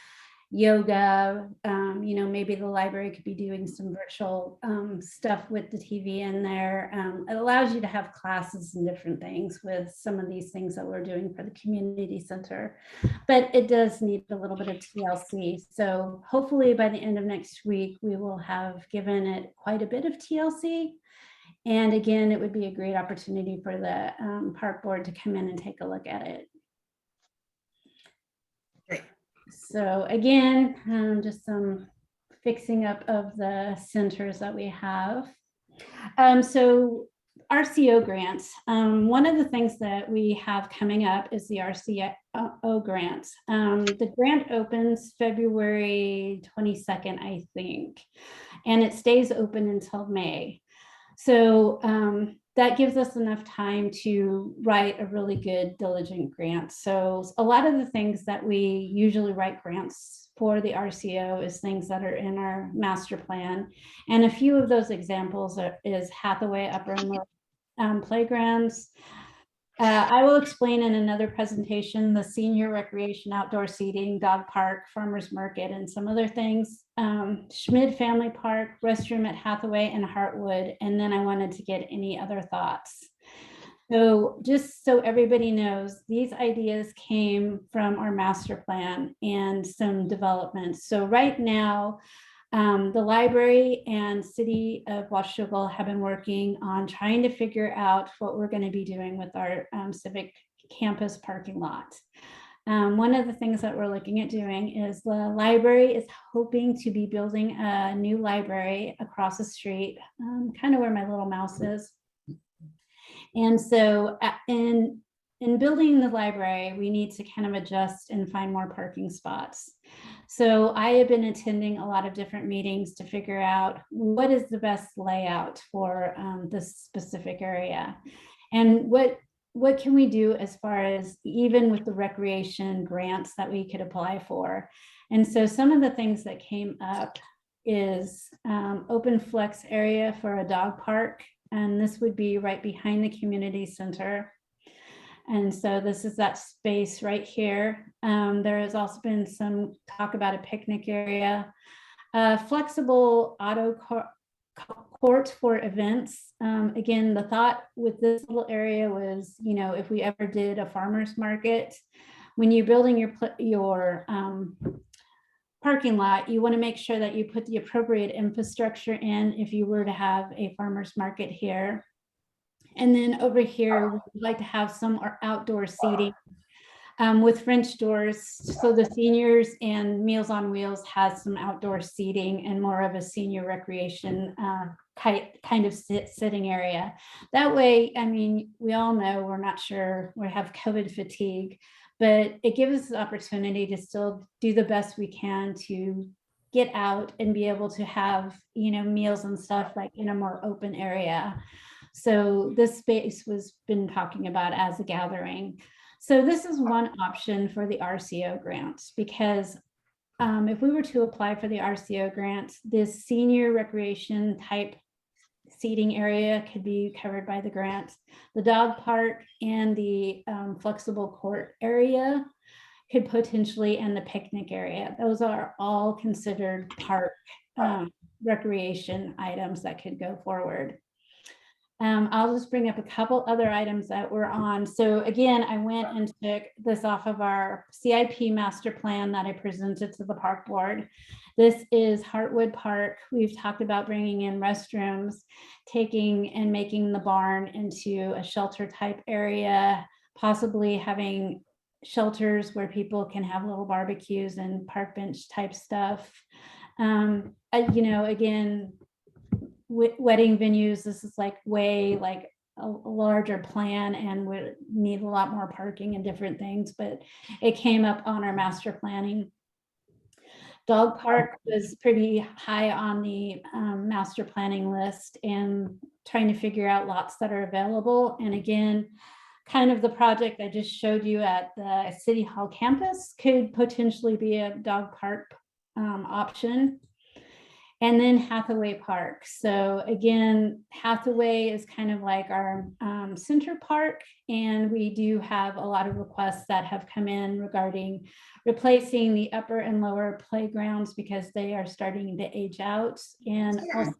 yoga. You know, maybe the library could be doing some virtual stuff with the TV in there. It allows you to have classes and different things with some of these things that we're doing for the community center, but it does need a little bit of TLC. So hopefully by the end of next week, we will have given it quite a bit of TLC. And again, it would be a great opportunity for the park board to come in and take a look at it. So again, just some fixing up of the centers that we have. So RCO grants. One of the things that we have coming up is the RCO grants. The grant opens February 22nd, I think, and it stays open until May. So that gives us enough time to write a really good, diligent grant. So a lot of the things that we usually write grants for the RCO is things that are in our master plan. And a few of those examples is Hathaway Upper and Lower Playgrounds. I will explain in another presentation the senior recreation, outdoor seating, dog park, farmers market, and some other things. Schmidt Family Park, restroom at Hathaway and Hartwood. And then I wanted to get any other thoughts. So just so everybody knows, these ideas came from our master plan and some developments. So right now, the library and city of Washougal have been working on trying to figure out what we're going to be doing with our civic campus parking lot. One of the things that we're looking at doing is the library is hoping to be building a new library across the street, kind of where my little mouse is. And so in building the library, we need to kind of adjust and find more parking spots. So I have been attending a lot of different meetings to figure out what is the best layout for this specific area. And what can we do as far as even with the recreation grants that we could apply for. And so some of the things that came up is open flex area for a dog park. And this would be right behind the community center. And so this is that space right here. There has also been some talk about a picnic area, flexible auto court for events. Again, the thought with this little area was, you know, if we ever did a farmer's market, when you're building your parking lot, you want to make sure that you put the appropriate infrastructure in if you were to have a farmer's market here. And then over here, we'd like to have some outdoor seating with French doors. So the seniors and Meals on Wheels has some outdoor seating and more of a senior recreation kind of sitting area. That way, I mean, we all know we're not sure, we have COVID fatigue, but it gives us the opportunity to still do the best we can to get out and be able to have, you know, meals and stuff like in a more open area. So this space was been talking about as a gathering. So this is one option for the RCO grants, because if we were to apply for the RCO grant, this senior recreation type seating area could be covered by the grant. The dog park and the flexible court area could potentially, and the picnic area. Those are all considered park recreation items that could go forward. I'll just bring up a couple other items that were on. So again, I went and took this off of our CIP master plan that I presented to the park board. This is Hartwood Park. We've talked about bringing in restrooms, taking and making the barn into a shelter type area, possibly having shelters where people can have little barbecues and park bench type stuff. You know, again, wedding venues, this is like way like a larger plan and would need a lot more parking and different things, but it came up on our master planning. Dog park was pretty high on the master planning list, and trying to figure out lots that are available. And again, kind of the project I just showed you at the City Hall campus could potentially be a dog park option. And then Hathaway Park. So again, Hathaway is kind of like our center park, and we do have a lot of requests that have come in regarding replacing the upper and lower playgrounds because they are starting to age out, and also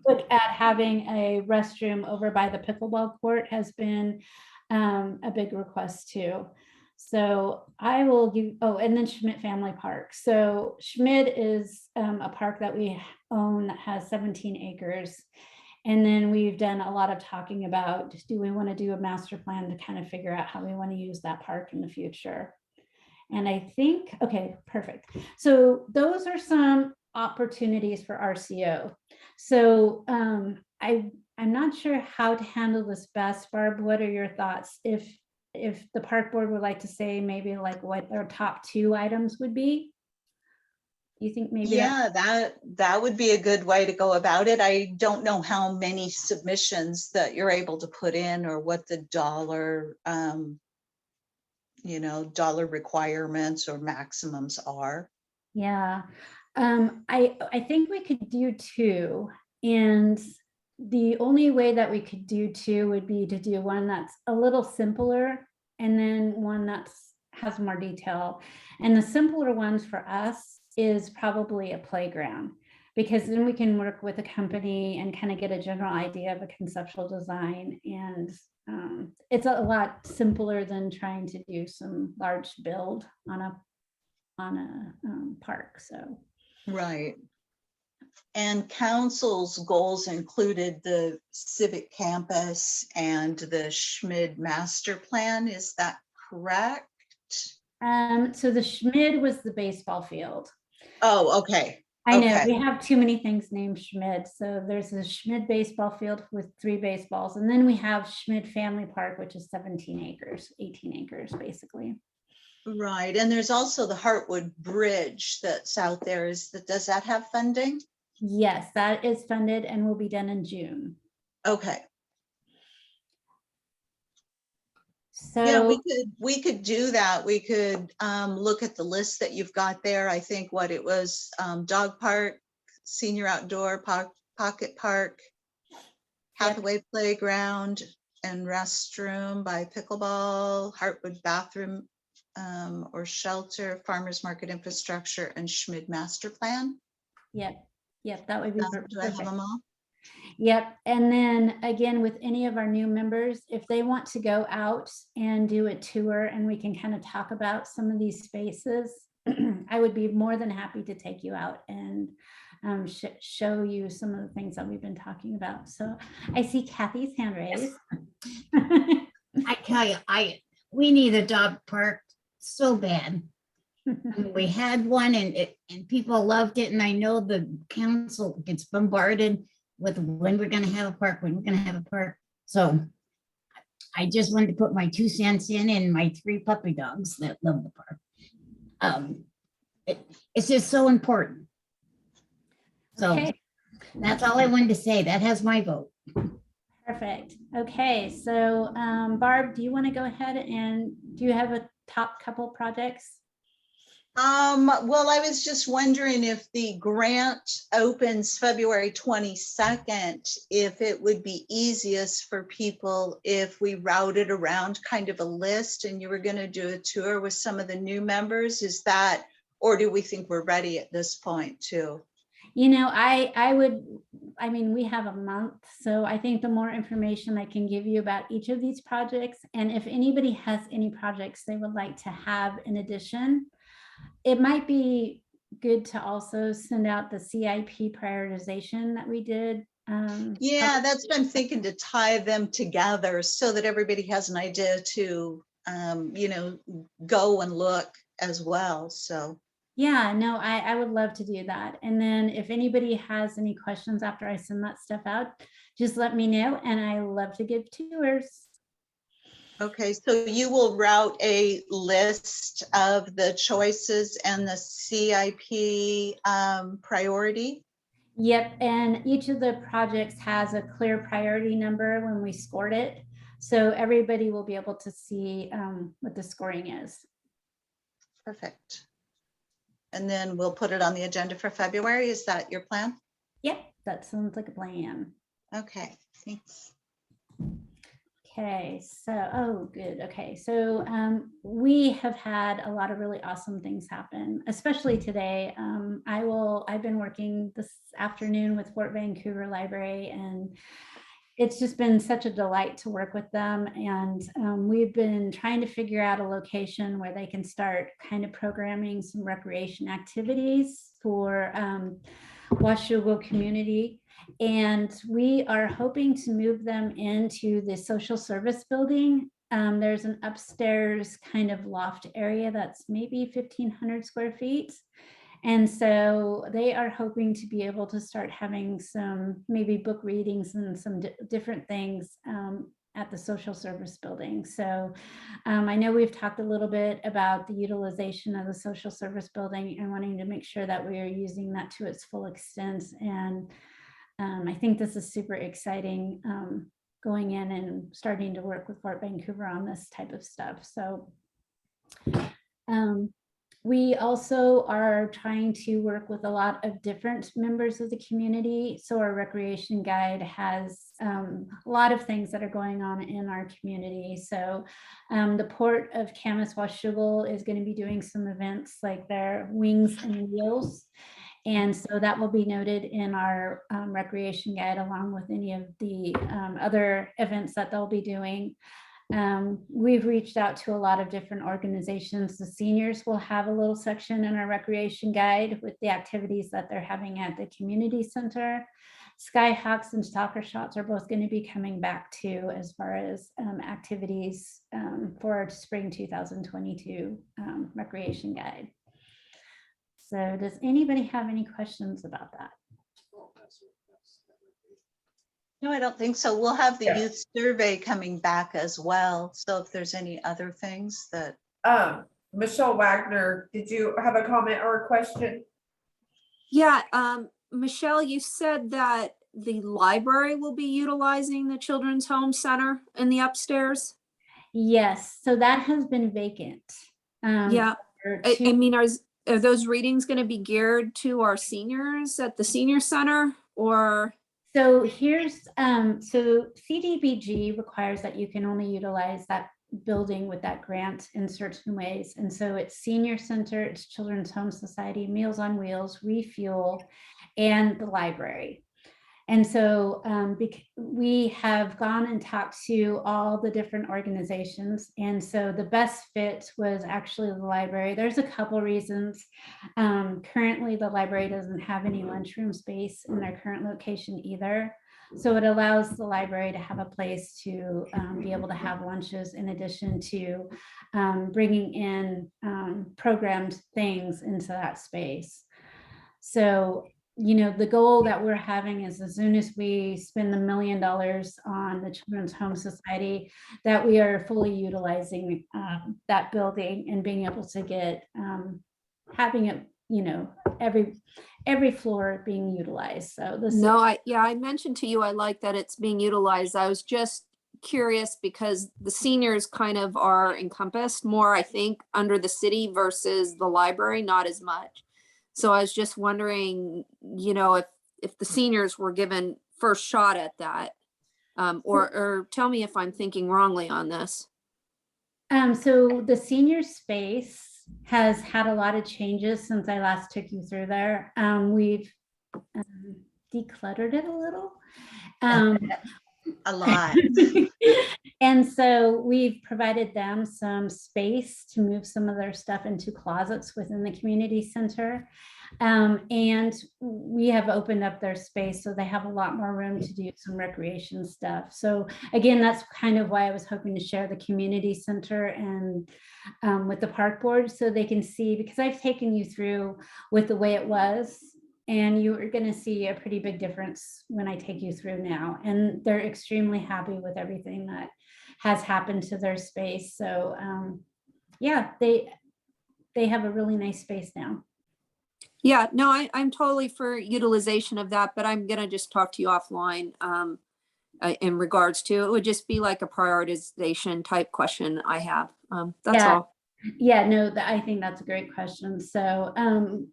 look at having a restroom over by the pickleball court has been a big request too. So I will give, oh, and then Schmidt Family Park. So Schmidt is a park that we own that has 17 acres. And then we've done a lot of talking about, do we want to do a master plan to kind of figure out how we want to use that park in the future? And I think, okay, perfect. So those are some opportunities for RCO. So I'm not sure how to handle this best. Barb, what are your thoughts? If the park board would like to say maybe like what their top 2 items would be? You think maybe? Yeah, that would be a good way to go about it. I don't know how many submissions that you're able to put in or what the dollar, dollar requirements or maximums are. Yeah, I think we could do 2, and the only way that we could do 2 would be to do one that's a little simpler and then one that has more detail. And the simpler ones for us is probably a playground, because then we can work with a company and kind of get a general idea of a conceptual design. And it's a lot simpler than trying to do some large build on a park. So right. And council's goals included the civic campus and the Schmidt master plan. Is that correct? So the Schmidt was the baseball field. Oh, okay. I know we have too many things named Schmidt. So there's a Schmidt baseball field with 3 baseballs. And then we have Schmidt Family Park, which is 17 acres, 18 acres, basically. Right. And there's also the Heartwood Bridge that's out there. Does that have funding? Yes, that is funded and will be done in June. Okay. So yeah, we could do that. We could look at the list that you've got there. I think what it was, dog park, senior outdoor pocket park, Hathaway playground and restroom by pickleball, Hartwood bathroom or shelter, farmers market infrastructure, and Schmidt master plan. Yep, that would be perfect. Do I have them all? Yep. And then again, with any of our new members, if they want to go out and do a tour and we can kind of talk about some of these spaces, I would be more than happy to take you out and show you some of the things that we've been talking about. So I see Kathy's hand raised. I tell you, we need a dog park so bad. We had one and people loved it, and I know the council gets bombarded with when we're going to have a park, So I just wanted to put my 2 cents in, and my 3 puppy dogs that love the park. It's just so important. So that's all I wanted to say. That has my vote. Perfect. Okay, so Barb, do you want to go ahead and do you have a top couple projects? Well, I was just wondering if the grant opens February 22nd, if it would be easiest for people if we routed around kind of a list and you were going to do a tour with some of the new members. Is that, or do we think we're ready at this point too? You know, I mean, we have a month, so I think the more information I can give you about each of these projects, and if anybody has any projects they would like to have in addition, it might be good to also send out the CIP prioritization that we did. Yeah, that's what I'm thinking, to tie them together so that everybody has an idea to, go and look as well. So. Yeah, no, I would love to do that. And then if anybody has any questions after I send that stuff out, just let me know. And I love to give tours. Okay, so you will route a list of the choices and the CIP priority? Yep, and each of the projects has a clear priority number when we scored it. So everybody will be able to see what the scoring is. Perfect. And then we'll put it on the agenda for February. Is that your plan? Yep, that sounds like a plan. Okay, thanks. Okay, so, oh, good. Okay, so we have had a lot of really awesome things happen, especially today. I've been working this afternoon with Fort Vancouver Library, and it's just been such a delight to work with them. And we've been trying to figure out a location where they can start kind of programming some recreation activities for Washougal community. And we are hoping to move them into the social service building. There's an upstairs kind of loft area that's maybe 1,500 square feet. And so they are hoping to be able to start having some maybe book readings and some different things at the social service building. So I know we've talked a little bit about the utilization of the social service building and wanting to make sure that we are using that to its full extent. And I think this is super exciting, going in and starting to work with Fort Vancouver on this type of stuff. So we also are trying to work with a lot of different members of the community. So our recreation guide has a lot of things that are going on in our community. So the Port of Camas Washougal is going to be doing some events like their Wings and Wheels. And so that will be noted in our recreation guide, along with any of the other events that they'll be doing. We've reached out to a lot of different organizations. The seniors will have a little section in our recreation guide with the activities that they're having at the community center. Skyhawks and Stalker Shots are both going to be coming back too, as far as activities for our spring 2022 recreation guide. So does anybody have any questions about that? No, I don't think so. We'll have the Yeah. youth survey coming back as well. So if there's any other things that. Michelle Wagner, did you have a comment or a question? Yeah, Michelle, you said that the library will be utilizing the Children's Home Center in the upstairs? Yes, so that has been vacant. Yeah, I mean, are those readings going to be geared to our seniors at the senior center, or? So here's, so CDBG requires that you can only utilize that building with that grant in certain ways. And so it's senior center, it's Children's Home Society, Meals on Wheels, Refuel, and the library. And so we have gone and talked to all the different organizations. And so the best fit was actually the library. There's a couple reasons. Currently, the library doesn't have any lunchroom space in their current location either. So it allows the library to have a place to be able to have lunches, in addition to bringing in programmed things into that space. So, you know, the goal that we're having is, as soon as we spend $1 million on the Children's Home Society, that we are fully utilizing that building and being able to get, having it, you know, every floor being utilized. So this. No, I mentioned to you, I like that it's being utilized. I was just curious because the seniors kind of are encompassed more, I think, under the city versus the library, not as much. So I was just wondering, you know, if the seniors were given first shot at that, or tell me if I'm thinking wrongly on this. So the senior space has had a lot of changes since I last took you through there. We've decluttered it a little. A lot. And so we've provided them some space to move some of their stuff into closets within the community center. And we have opened up their space so they have a lot more room to do some recreation stuff. So again, that's kind of why I was hoping to share the community center and with the park board so they can see, because I've taken you through with the way it was. And you are going to see a pretty big difference when I take you through now. And they're extremely happy with everything that has happened to their space. So yeah, they have a really nice space now. Yeah, no, I'm totally for utilization of that, but I'm going to just talk to you offline in regards to, it would just be like a prioritization type question I have. That's all. Yeah, no, I think that's a great question. So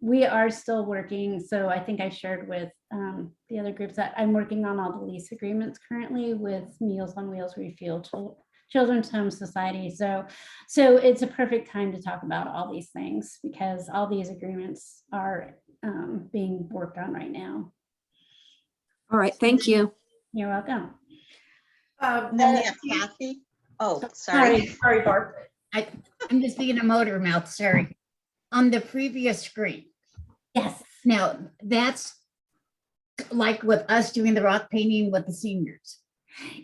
we are still working. So I think I shared with the other groups that I'm working on all the lease agreements currently with Meals on Wheels Refuel Children's Home Society. So it's a perfect time to talk about all these things because all these agreements are being worked on right now. All right, thank you. You're welcome. Then we have Kathy. Oh, sorry. Sorry, Barb. I'm just being a motor mouth, sorry. On the previous screen. Yes. Now, that's like with us doing the rock painting with the seniors.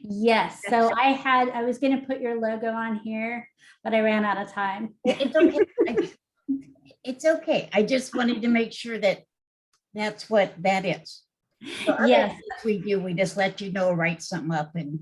Yes. So I was going to put your logo on here, but I ran out of time. It's okay. It's okay. I just wanted to make sure that that's what that is. So yes. We do. We just let you know, write something up and.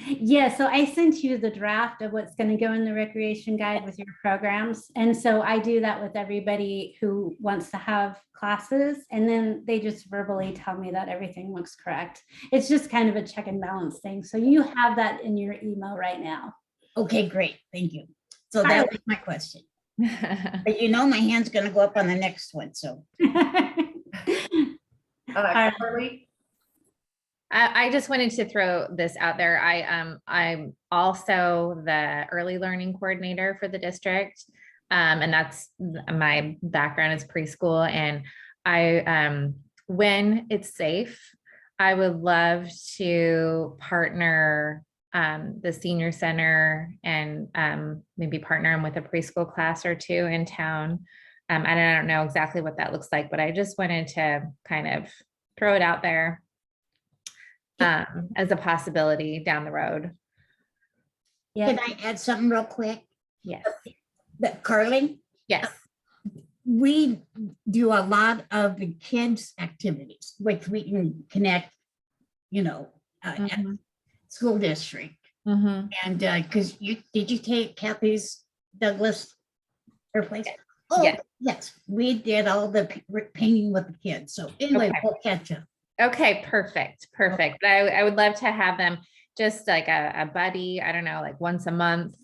Yeah, so I sent you the draft of what's going to go in the recreation guide with your programs. And so I do that with everybody who wants to have classes. And then they just verbally tell me that everything looks correct. It's just kind of a check and balance thing. So you have that in your email right now. Okay, great. Thank you. So that was my question. But you know, my hand's going to go up on the next one. So. Carly? I just wanted to throw this out there. I'm also the early learning coordinator for the district. And that's my background is preschool. And I, when it's safe, I would love to partner the senior center and maybe partner them with a preschool class or two in town. And I don't know exactly what that looks like, but I just wanted to kind of throw it out there. As a possibility down the road. Yeah. Can I add something real quick? Yes. Carly? Yes. We do a lot of the kids' activities, which we can connect, you know, at school district. And because did you take Kathy's Douglas airplanes? Oh, yes. We did all the painting with the kids. So anyway, we'll catch up. Okay, perfect. I would love to have them just like a buddy, I don't know, like once a month.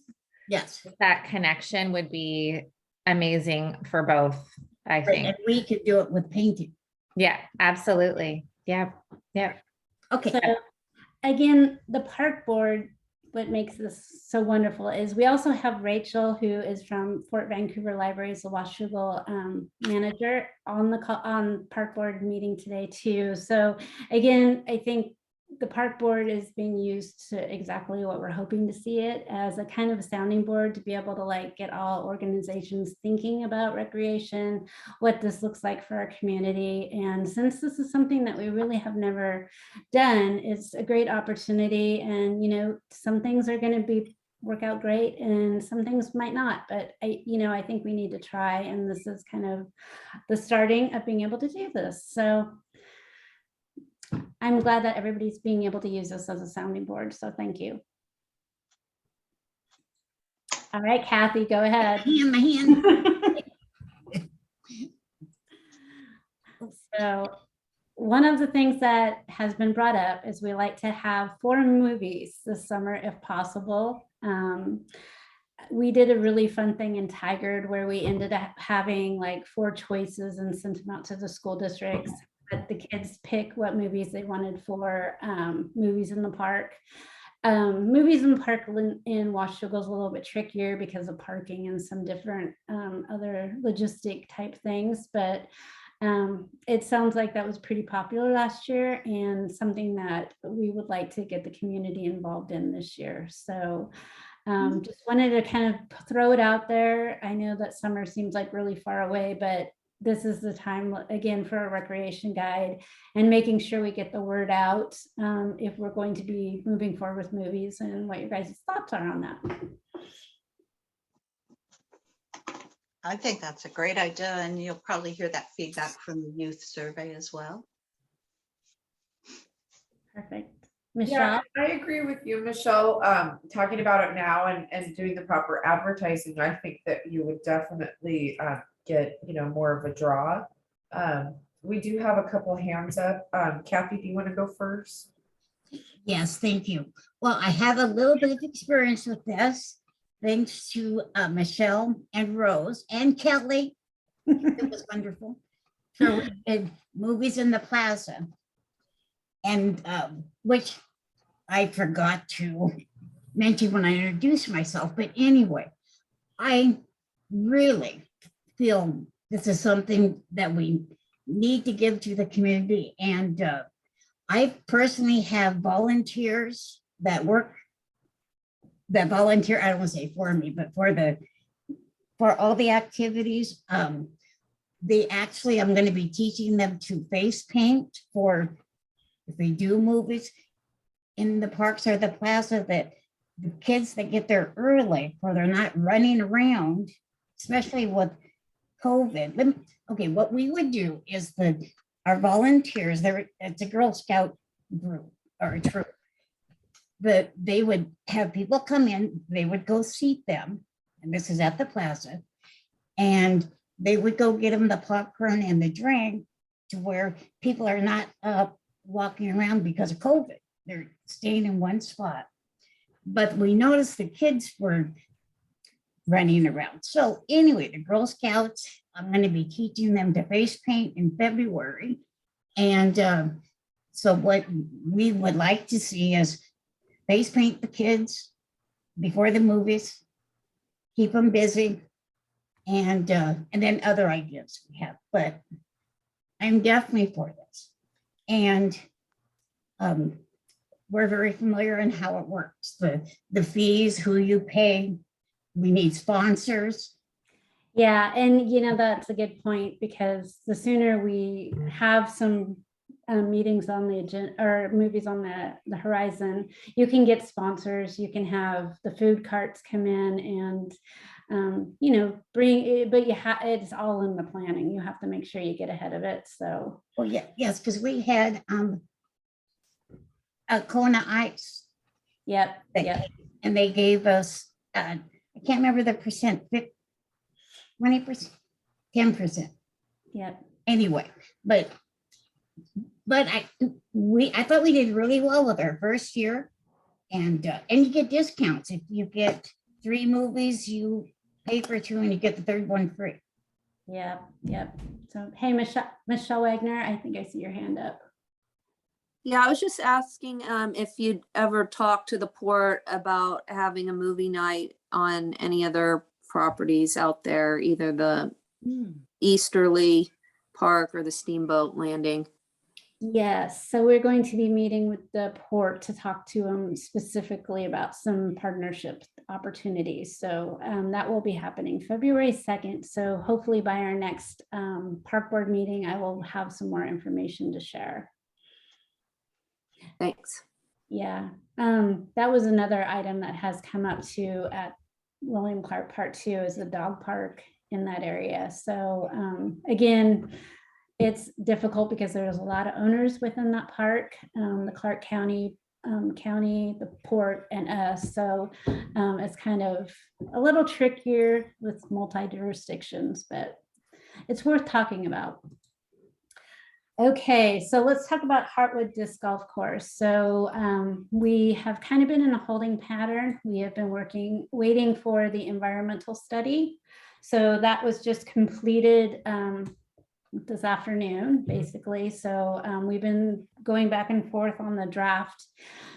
Yes. That connection would be amazing for both, I think. And we could do it with painting. Yeah, absolutely. Yeah. Okay. So again, the park board, what makes this so wonderful is we also have Rachel, who is from Fort Vancouver Libraries, the Washougal manager on park board meeting today too. So again, I think the park board is being used to exactly what we're hoping to see it as a kind of a sounding board to be able to like get all organizations thinking about recreation, what this looks like for our community. And since this is something that we really have never done, it's a great opportunity. And, you know, some things are going to work out great and some things might not, but I think we need to try. And this is kind of the starting of being able to do this. So I'm glad that everybody's being able to use this as a sounding board. So thank you. All right, Kathy, go ahead. My hand. So one of the things that has been brought up is we like to have 4 movies this summer if possible. We did a really fun thing in Tigard where we ended up having like 4 choices and sent them out to the school districts. Let the kids pick what movies they wanted for movies in the park. Movies in the park in Washougal is a little bit trickier because of parking and some different other logistic type things, but it sounds like that was pretty popular last year and something that we would like to get the community involved in this year. So just wanted to kind of throw it out there. I know that summer seems like really far away, but this is the time again for a recreation guide and making sure we get the word out if we're going to be moving forward with movies and what your guys' thoughts are on that. I think that's a great idea, and you'll probably hear that feedback from the youth survey as well. Perfect. Yeah, Michelle? I agree with you, Michelle. Talking about it now and doing the proper advertising, I think that you would definitely get, more of a draw. We do have a couple hands up. Kathy, do you want to go first? Yes, thank you. Well, I have a little bit of experience with this, thanks to Michelle and Rose and Kelly. It was wonderful. So we did movies in the plaza, and which I forgot to mention when I introduced myself. But anyway, I really feel this is something that we need to give to the community. And I personally have volunteers that volunteer, I don't want to say for me, but for all the activities. I'm going to be teaching them to face paint for if they do movies in the parks or the plaza, that the kids that get there early, where they're not running around, especially with COVID. Okay, what we would do is our volunteers, it's a Girl Scout group or a troop, but they would have people come in, they would go seat them, and this is at the plaza, and they would go get them the popcorn and the drink to where people are not up walking around because of COVID. They're staying in one spot. But we noticed the kids were running around. So anyway, the Girl Scouts, I'm going to be teaching them to face paint in February. And so what we would like to see is face paint the kids before the movies, keep them busy, and then other ideas we have. But I'm definitely for this. And we're very familiar in how it works, the fees, who you pay. We need sponsors. Yeah, and that's a good point, because the sooner we have some meetings on the agenda or movies on the horizon, you can get sponsors, you can have the food carts come in and bring it, but it's all in the planning. You have to make sure you get ahead of it. So Yes, because we had a Kona Ice. Yep. And they gave us I can't remember the percent, 20%, 10%. Yep. Anyway, but I thought we did really well with our first year, and you get discounts if you get 3 movies, you pay for 2 and you get the 3rd one free. Yep. So hey, Michelle Wagner, I think I see your hand up. Yeah, I was just asking if you'd ever talked to the port about having a movie night on any other properties out there, either the Easterly Park or the Steamboat Landing. Yes, so we're going to be meeting with the port to talk to them specifically about some partnership opportunities. So that will be happening February 2nd. So hopefully by our next park board meeting, I will have some more information to share. Thanks. Yeah, that was another item that has come up too at William Clark Part 2 is the dog park in that area. So again, it's difficult because there's a lot of owners within that park, the Clark County, the port, and us. So it's kind of a little trickier with multi-jurisdictions, but it's worth talking about. Okay, so let's talk about Heartwood Disc Golf Course. So we have kind of been in a holding pattern. We have been waiting for the environmental study. So that was just completed this afternoon, basically. So we've been going back and forth on the draft.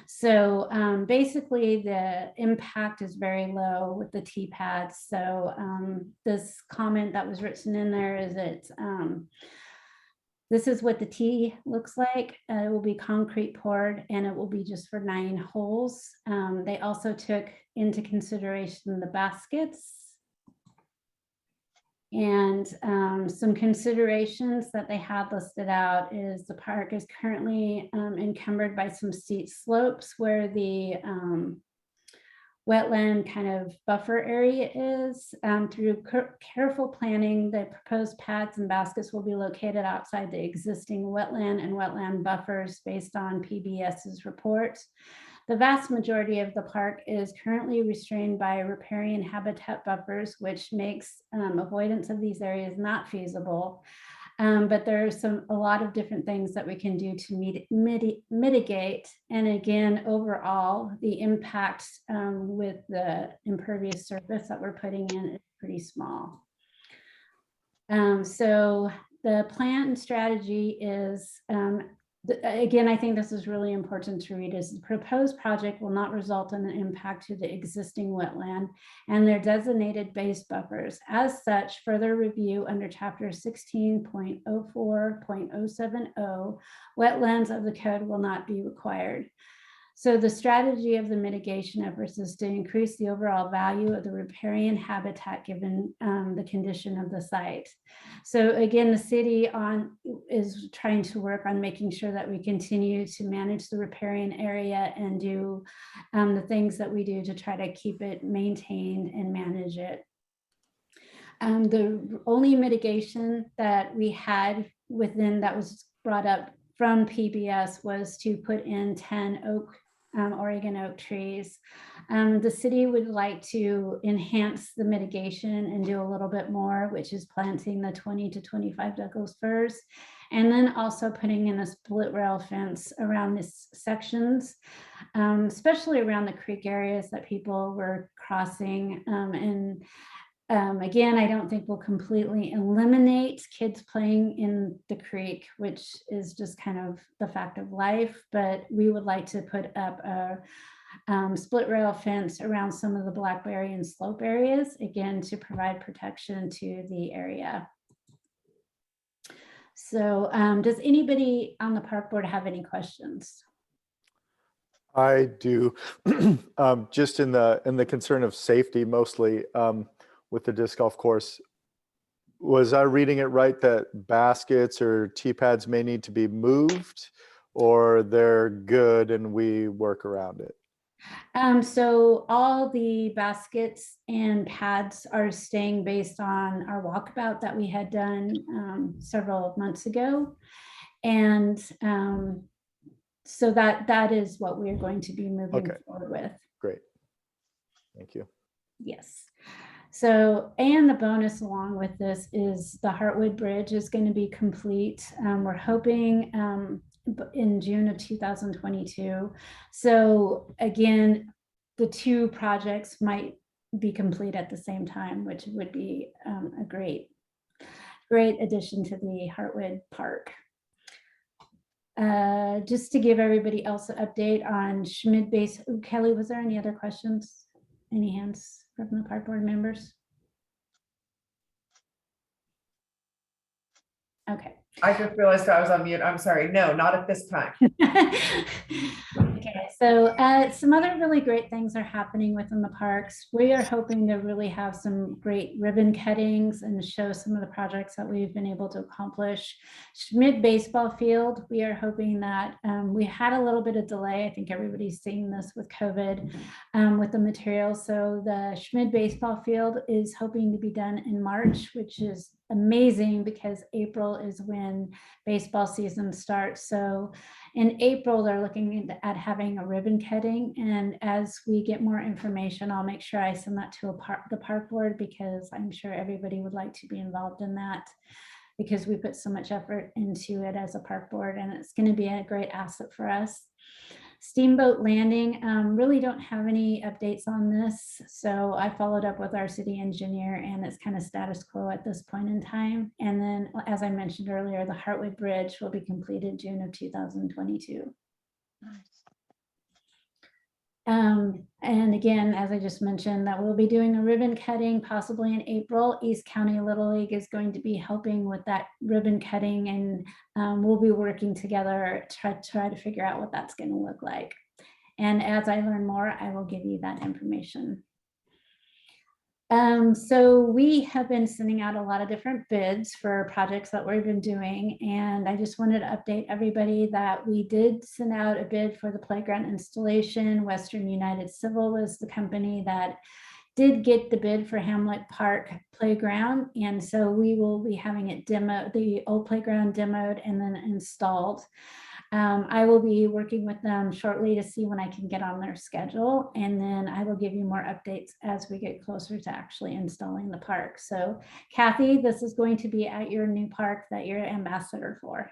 So basically the impact is very low with the T pads. So this comment that was written in there is that this is what the tee looks like. It will be concrete poured and it will be just for 9 holes. They also took into consideration the baskets and some considerations that they have listed out is the park is currently encumbered by some steep slopes where the wetland kind of buffer area is. Through careful planning, the proposed pads and baskets will be located outside the existing wetland and wetland buffers based on PBS's report. The vast majority of the park is currently restrained by riparian habitat buffers, which makes avoidance of these areas not feasible. But there are a lot of different things that we can do to mitigate. And again, overall, the impact with the impervious surface that we're putting in is pretty small. So the plan and strategy is, again, I think this is really important to read, is the proposed project will not result in an impact to the existing wetland and their designated base buffers. As such, further review under chapter 16.04.070 wetlands of the code will not be required. So the strategy of the mitigation efforts is to increase the overall value of the riparian habitat given the condition of the site. So again, the city is trying to work on making sure that we continue to manage the riparian area and do the things that we do to try to keep it maintained and manage it. The only mitigation that we had within that was brought up from PBS was to put in 10 Oregon oak trees. The city would like to enhance the mitigation and do a little bit more, which is planting the 20 to 25 Douglas firs, and then also putting in a split rail fence around these sections, especially around the creek areas that people were crossing. Again, I don't think we'll completely eliminate kids playing in the creek, which is just kind of the fact of life, but we would like to put up a split rail fence around some of the blackberry and slope areas, again, to provide protection to the area. So does anybody on the park board have any questions? I do. Just in the concern of safety, mostly with the disc golf course. Was I reading it right that baskets or tee pads may need to be moved, or they're good and we work around it? So all the baskets and pads are staying based on our walkabout that we had done several months ago. And so that is what we're going to be moving forward with. Great. Thank you. Yes. So, and the bonus along with this is the Heartwood Bridge is going to be complete. We're hoping in June of 2022. So again, the 2 projects might be complete at the same time, which would be a great addition to the Hartwood Park. Just to give everybody else an update on Schmidt base. Ooh, Kelly, was there any other questions? Any hands from the park board members? Okay. I just realized I was on mute. I'm sorry. No, not at this time. Okay, so some other really great things are happening within the parks. We are hoping to really have some great ribbon cuttings and show some of the projects that we've been able to accomplish. Schmidt baseball field, we are hoping that we had a little bit of delay. I think everybody's seeing this with COVID with the materials. So the Schmidt baseball field is hoping to be done in March, which is amazing because April is when baseball season starts. So in April, they're looking at having a ribbon cutting. And as we get more information, I'll make sure I send that to the park board because I'm sure everybody would like to be involved in that. because we put so much effort into it as a park board, and it's going to be a great asset for us. Steamboat Landing, really don't have any updates on this. So I followed up with our city engineer, and it's kind of status quo at this point in time. And then, as I mentioned earlier, the Heartwood Bridge will be completed June of 2022. And again, as I just mentioned, that we'll be doing a ribbon cutting possibly in April. East County Little League is going to be helping with that ribbon cutting, and we'll be working together to try to figure out what that's going to look like. And as I learn more, I will give you that information. So we have been sending out a lot of different bids for projects that we've been doing. And I just wanted to update everybody that we did send out a bid for the playground installation. Western United Civil was the company that did get the bid for Hamlet Park Playground. And so we will be having it demo, the old playground demoed and then installed. I will be working with them shortly to see when I can get on their schedule, and then I will give you more updates as we get closer to actually installing the park. So Kathy, this is going to be at your new park that you're ambassador for.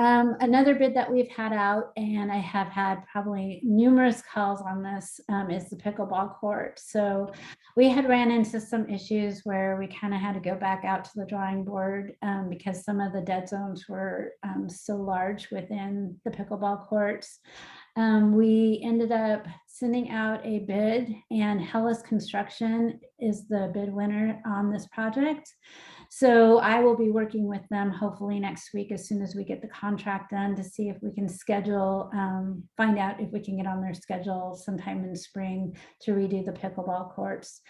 Another bid that we've had out, and I have had probably numerous calls on this, is the pickleball court. So we had ran into some issues where we kind of had to go back out to the drawing board because some of the dead zones were so large within the pickleball courts. We ended up sending out a bid, and Hellas Construction is the bid winner on this project. So I will be working with them hopefully next week as soon as we get the contract done to see if we can schedule, find out if we can get on their schedule sometime in spring to redo the pickleball courts.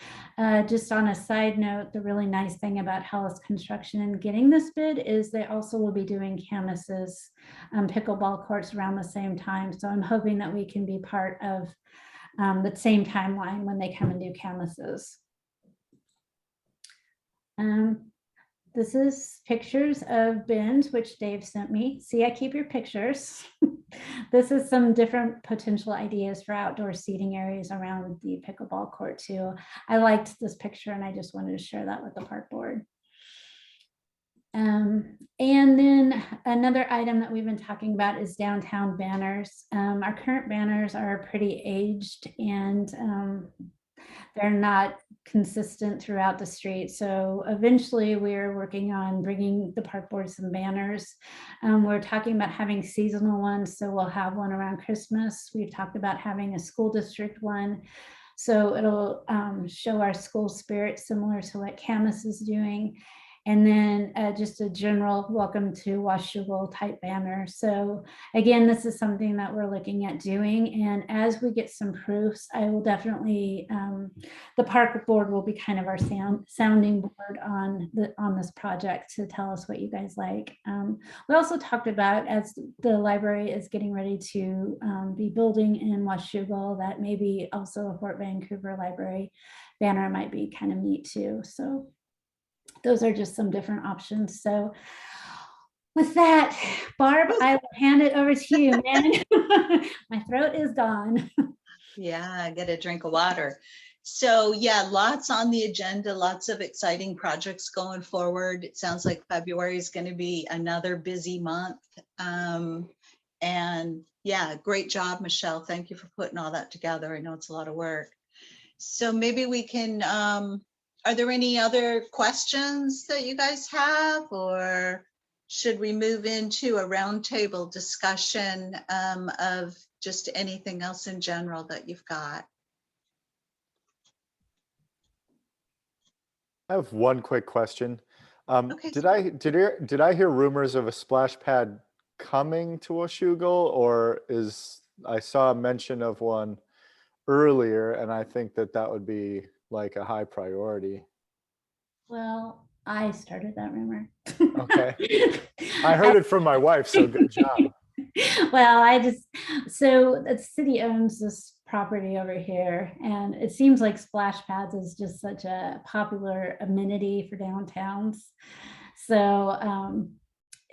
Just on a side note, the really nice thing about Hellas Construction and getting this bid is they also will be doing Camus's pickleball courts around the same time. So I'm hoping that we can be part of the same timeline when they come and do Camus's. This is pictures of bins, which Dave sent me. See, I keep your pictures. This is some different potential ideas for outdoor seating areas around the pickleball court too. I liked this picture and I just wanted to share that with the park board. And then another item that we've been talking about is downtown banners. Our current banners are pretty aged, and they're not consistent throughout the street. So eventually we're working on bringing the park board some banners. We're talking about having seasonal ones. So we'll have one around Christmas. We've talked about having a school district one. So it'll show our school spirit similar to what Camus is doing. And then just a general welcome to Washougal type banner. So again, this is something that we're looking at doing. And as we get some proofs, I will definitely, the park board will be kind of our sounding board on this project to tell us what you guys like. We also talked about, as the library is getting ready to be building in Washougal, that maybe also a Fort Vancouver library banner might be kind of neat too. So those are just some different options. So with that, Barb, I will hand it over to you, man. My throat is gone. Yeah, I get a drink of water. So yeah, lots on the agenda, lots of exciting projects going forward. It sounds like February is going to be another busy month. And yeah, great job, Michelle. Thank you for putting all that together. I know it's a lot of work. So maybe we can, are there any other questions that you guys have, or should we move into a roundtable discussion of just anything else in general that you've got? I have one quick question. Okay. Did I hear rumors of a splash pad coming to Washougal, or I saw a mention of one earlier, and I think that would be like a high priority. Well, I started that rumor. Okay. I heard it from my wife, so good job. Well, so the city owns this property over here, and it seems like splash pads is just such a popular amenity for downtowns. So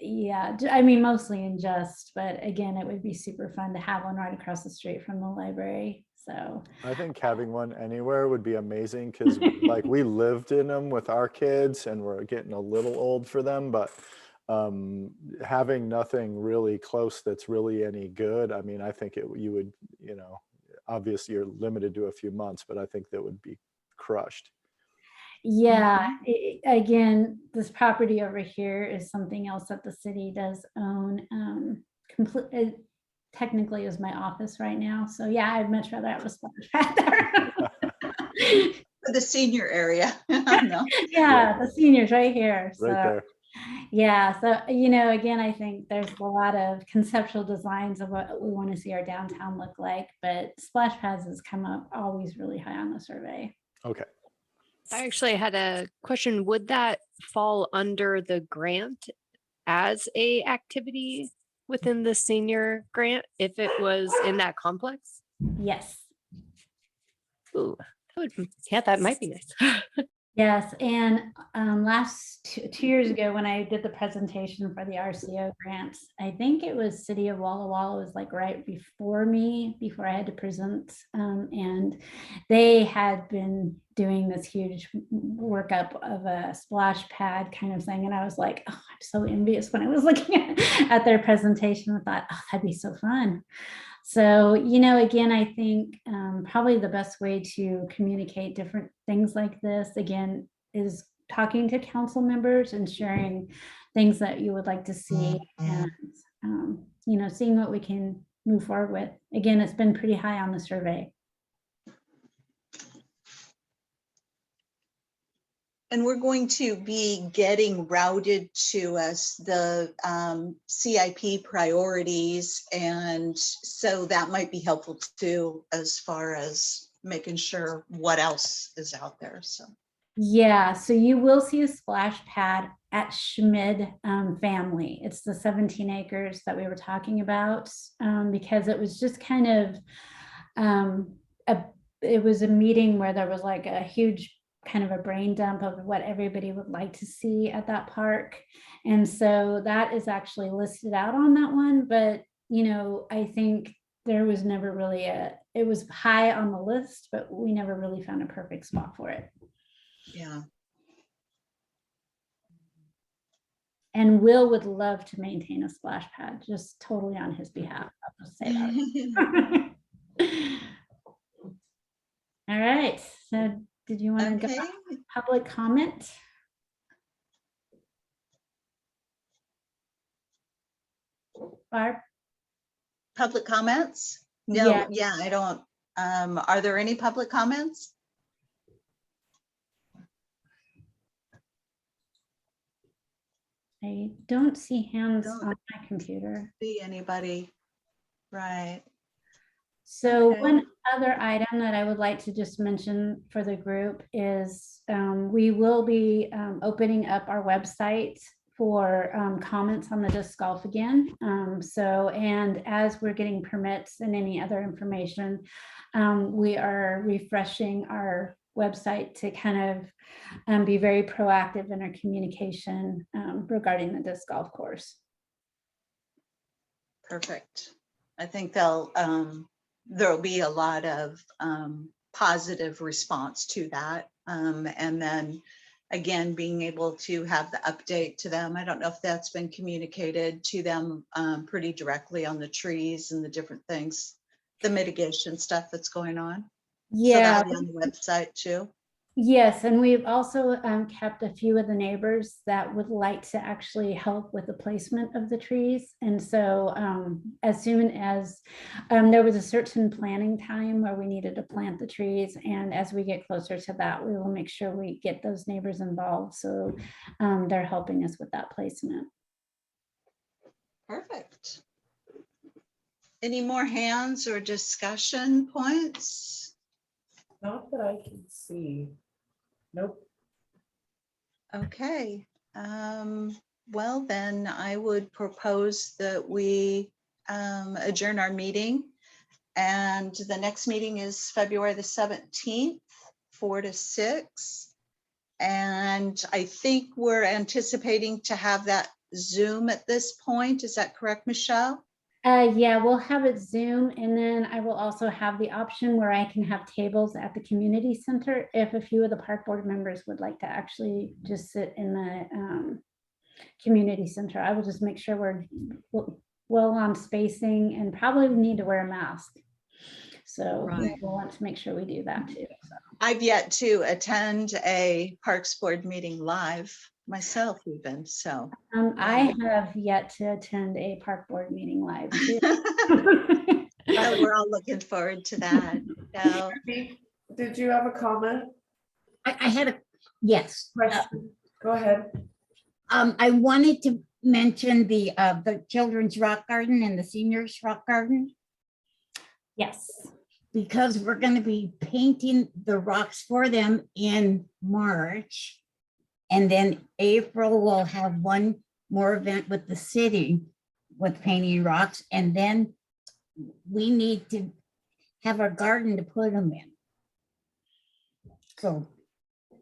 yeah, I mean, mostly in jest, but again, it would be super fun to have one right across the street from the library. So I think having one anywhere would be amazing because like we lived in them with our kids and we're getting a little old for them, but having nothing really close that's really any good. I mean, I think you would, obviously you're limited to a few months, but I think that would be crushed. yeah, again, this property over here is something else that the city does own. It technically is my office right now. So yeah, I'd much rather have a splash pad there. For the senior area. No. Yeah, the seniors right here. So, Right there. yeah, so again, I think there's a lot of conceptual designs of what we want to see our downtown look like, but splash pads has come up always really high on the survey. Okay. I actually had a question. Would that fall under the grant as a activity within the senior grant if it was in that complex? Yes. Ooh, that might be nice. Yes, and last 2 years ago when I did the presentation for the RCO grants, I think it was City of Walla Walla was like right before me, before I had to present, and they had been doing this huge workup of a splash pad kind of thing, and I was like, oh, I'm so envious when I was looking at their presentation. I thought, oh, that'd be so fun. So, again, I think probably the best way to communicate different things like this, again, is talking to council members and sharing things that you would like to see and, seeing what we can move forward with. Again, it's been pretty high on the survey. And we're going to be getting routed to us the CIP priorities. And so that might be helpful too, as far as making sure what else is out there. So yeah, so you will see a splash pad at Schmidt family. It's the 17 acres that we were talking about, because it was just kind of, it was a meeting where there was like a huge kind of a brain dump of what everybody would like to see at that park. And so that is actually listed out on that one. But, I think there was never really it was high on the list, but we never really found a perfect spot for it. yeah. And Will would love to maintain a splash pad, just totally on his behalf. I'll just say that. All right. So did you want to go public comment? Barb? Public comments? No, yeah, I don't. Are there any public comments? I don't see hands on my computer. See anybody? Right. So one other item that I would like to just mention for the group is we will be opening up our website for comments on the disc golf again. And as we're getting permits and any other information, we are refreshing our website to kind of be very proactive in our communication regarding the disc golf course. Perfect. I think there'll be a lot of positive response to that. And then again, being able to have the update to them. I don't know if that's been communicated to them pretty directly on the trees and the different things, the mitigation stuff that's going on. Yeah. So that'll be on the website too. Yes, and we've also kept a few of the neighbors that would like to actually help with the placement of the trees. And so as soon as there was a certain planning time where we needed to plant the trees, and as we get closer to that, we will make sure we get those neighbors involved. So they're helping us with that placement. Perfect. Any more hands or discussion points? Not that I can see. Nope. Okay. Well, then I would propose that we adjourn our meeting. And the next meeting is February the 17th, 4 to 6. And I think we're anticipating to have that Zoom at this point. Is that correct, Michelle? Yeah, we'll have it Zoom, and then I will also have the option where I can have tables at the community center if a few of the park board members would like to actually just sit in the community center. I will just make sure we're well on spacing and probably need to wear a mask. So Right. we'll want to make sure we do that too. I've yet to attend a Parks Board meeting live myself even, so. I have yet to attend a park board meeting live too. Well, we're all looking forward to that. So, Did you have a comment? I had a, yes. Question? Go ahead. I wanted to mention the children's rock garden and the seniors rock garden, Yes. because we're going to be painting the rocks for them in March. And then April we'll have one more event with the city with painting rocks. And then we need to have our garden to put them in. So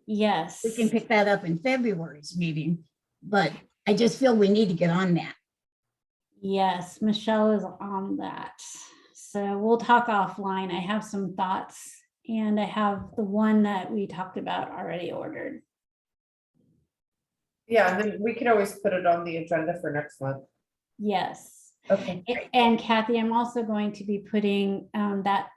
Yes. we can pick that up in February's meeting, but I just feel we need to get on that. Yes, Michelle is on that. So we'll talk offline. I have some thoughts, and I have the one that we talked about already ordered. Yeah, and then we can always put it on the agenda for next month. Yes. Okay. And Kathy, I'm also going to be putting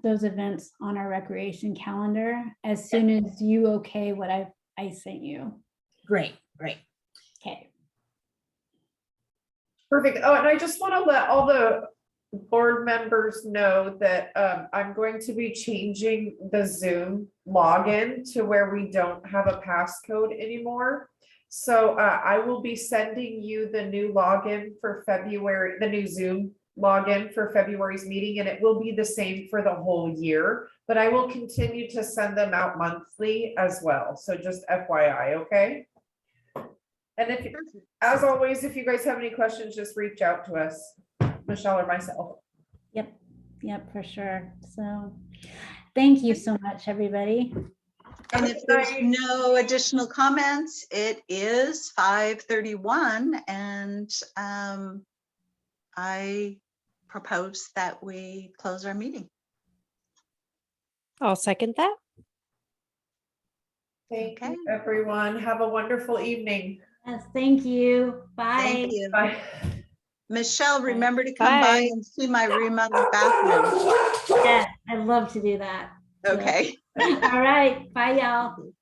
those events on our recreation calendar as soon as you okay what I sent you. Great, great. Okay. Perfect. Oh, and I just want to let all the board members know that I'm going to be changing the Zoom login to where we don't have a passcode anymore. So I will be sending you the new login for February, the new Zoom login for February's meeting, and it will be the same for the whole year, but I will continue to send them out monthly as well. So just FYI, okay? And if, as always, if you guys have any questions, just reach out to us, Michelle or myself. Yep, for sure. So thank you so much, everybody. and if there's no additional comments, it is 5:31, and I propose that we close our meeting. I'll second that. Thank Okay. you, everyone. Have a wonderful evening. Yes, thank you. Bye. Thank you. Bye. Michelle, remember to come by Bye. and see my remodeled bathroom. Yes, I'd love to do that. Okay. All right. Bye, y'all.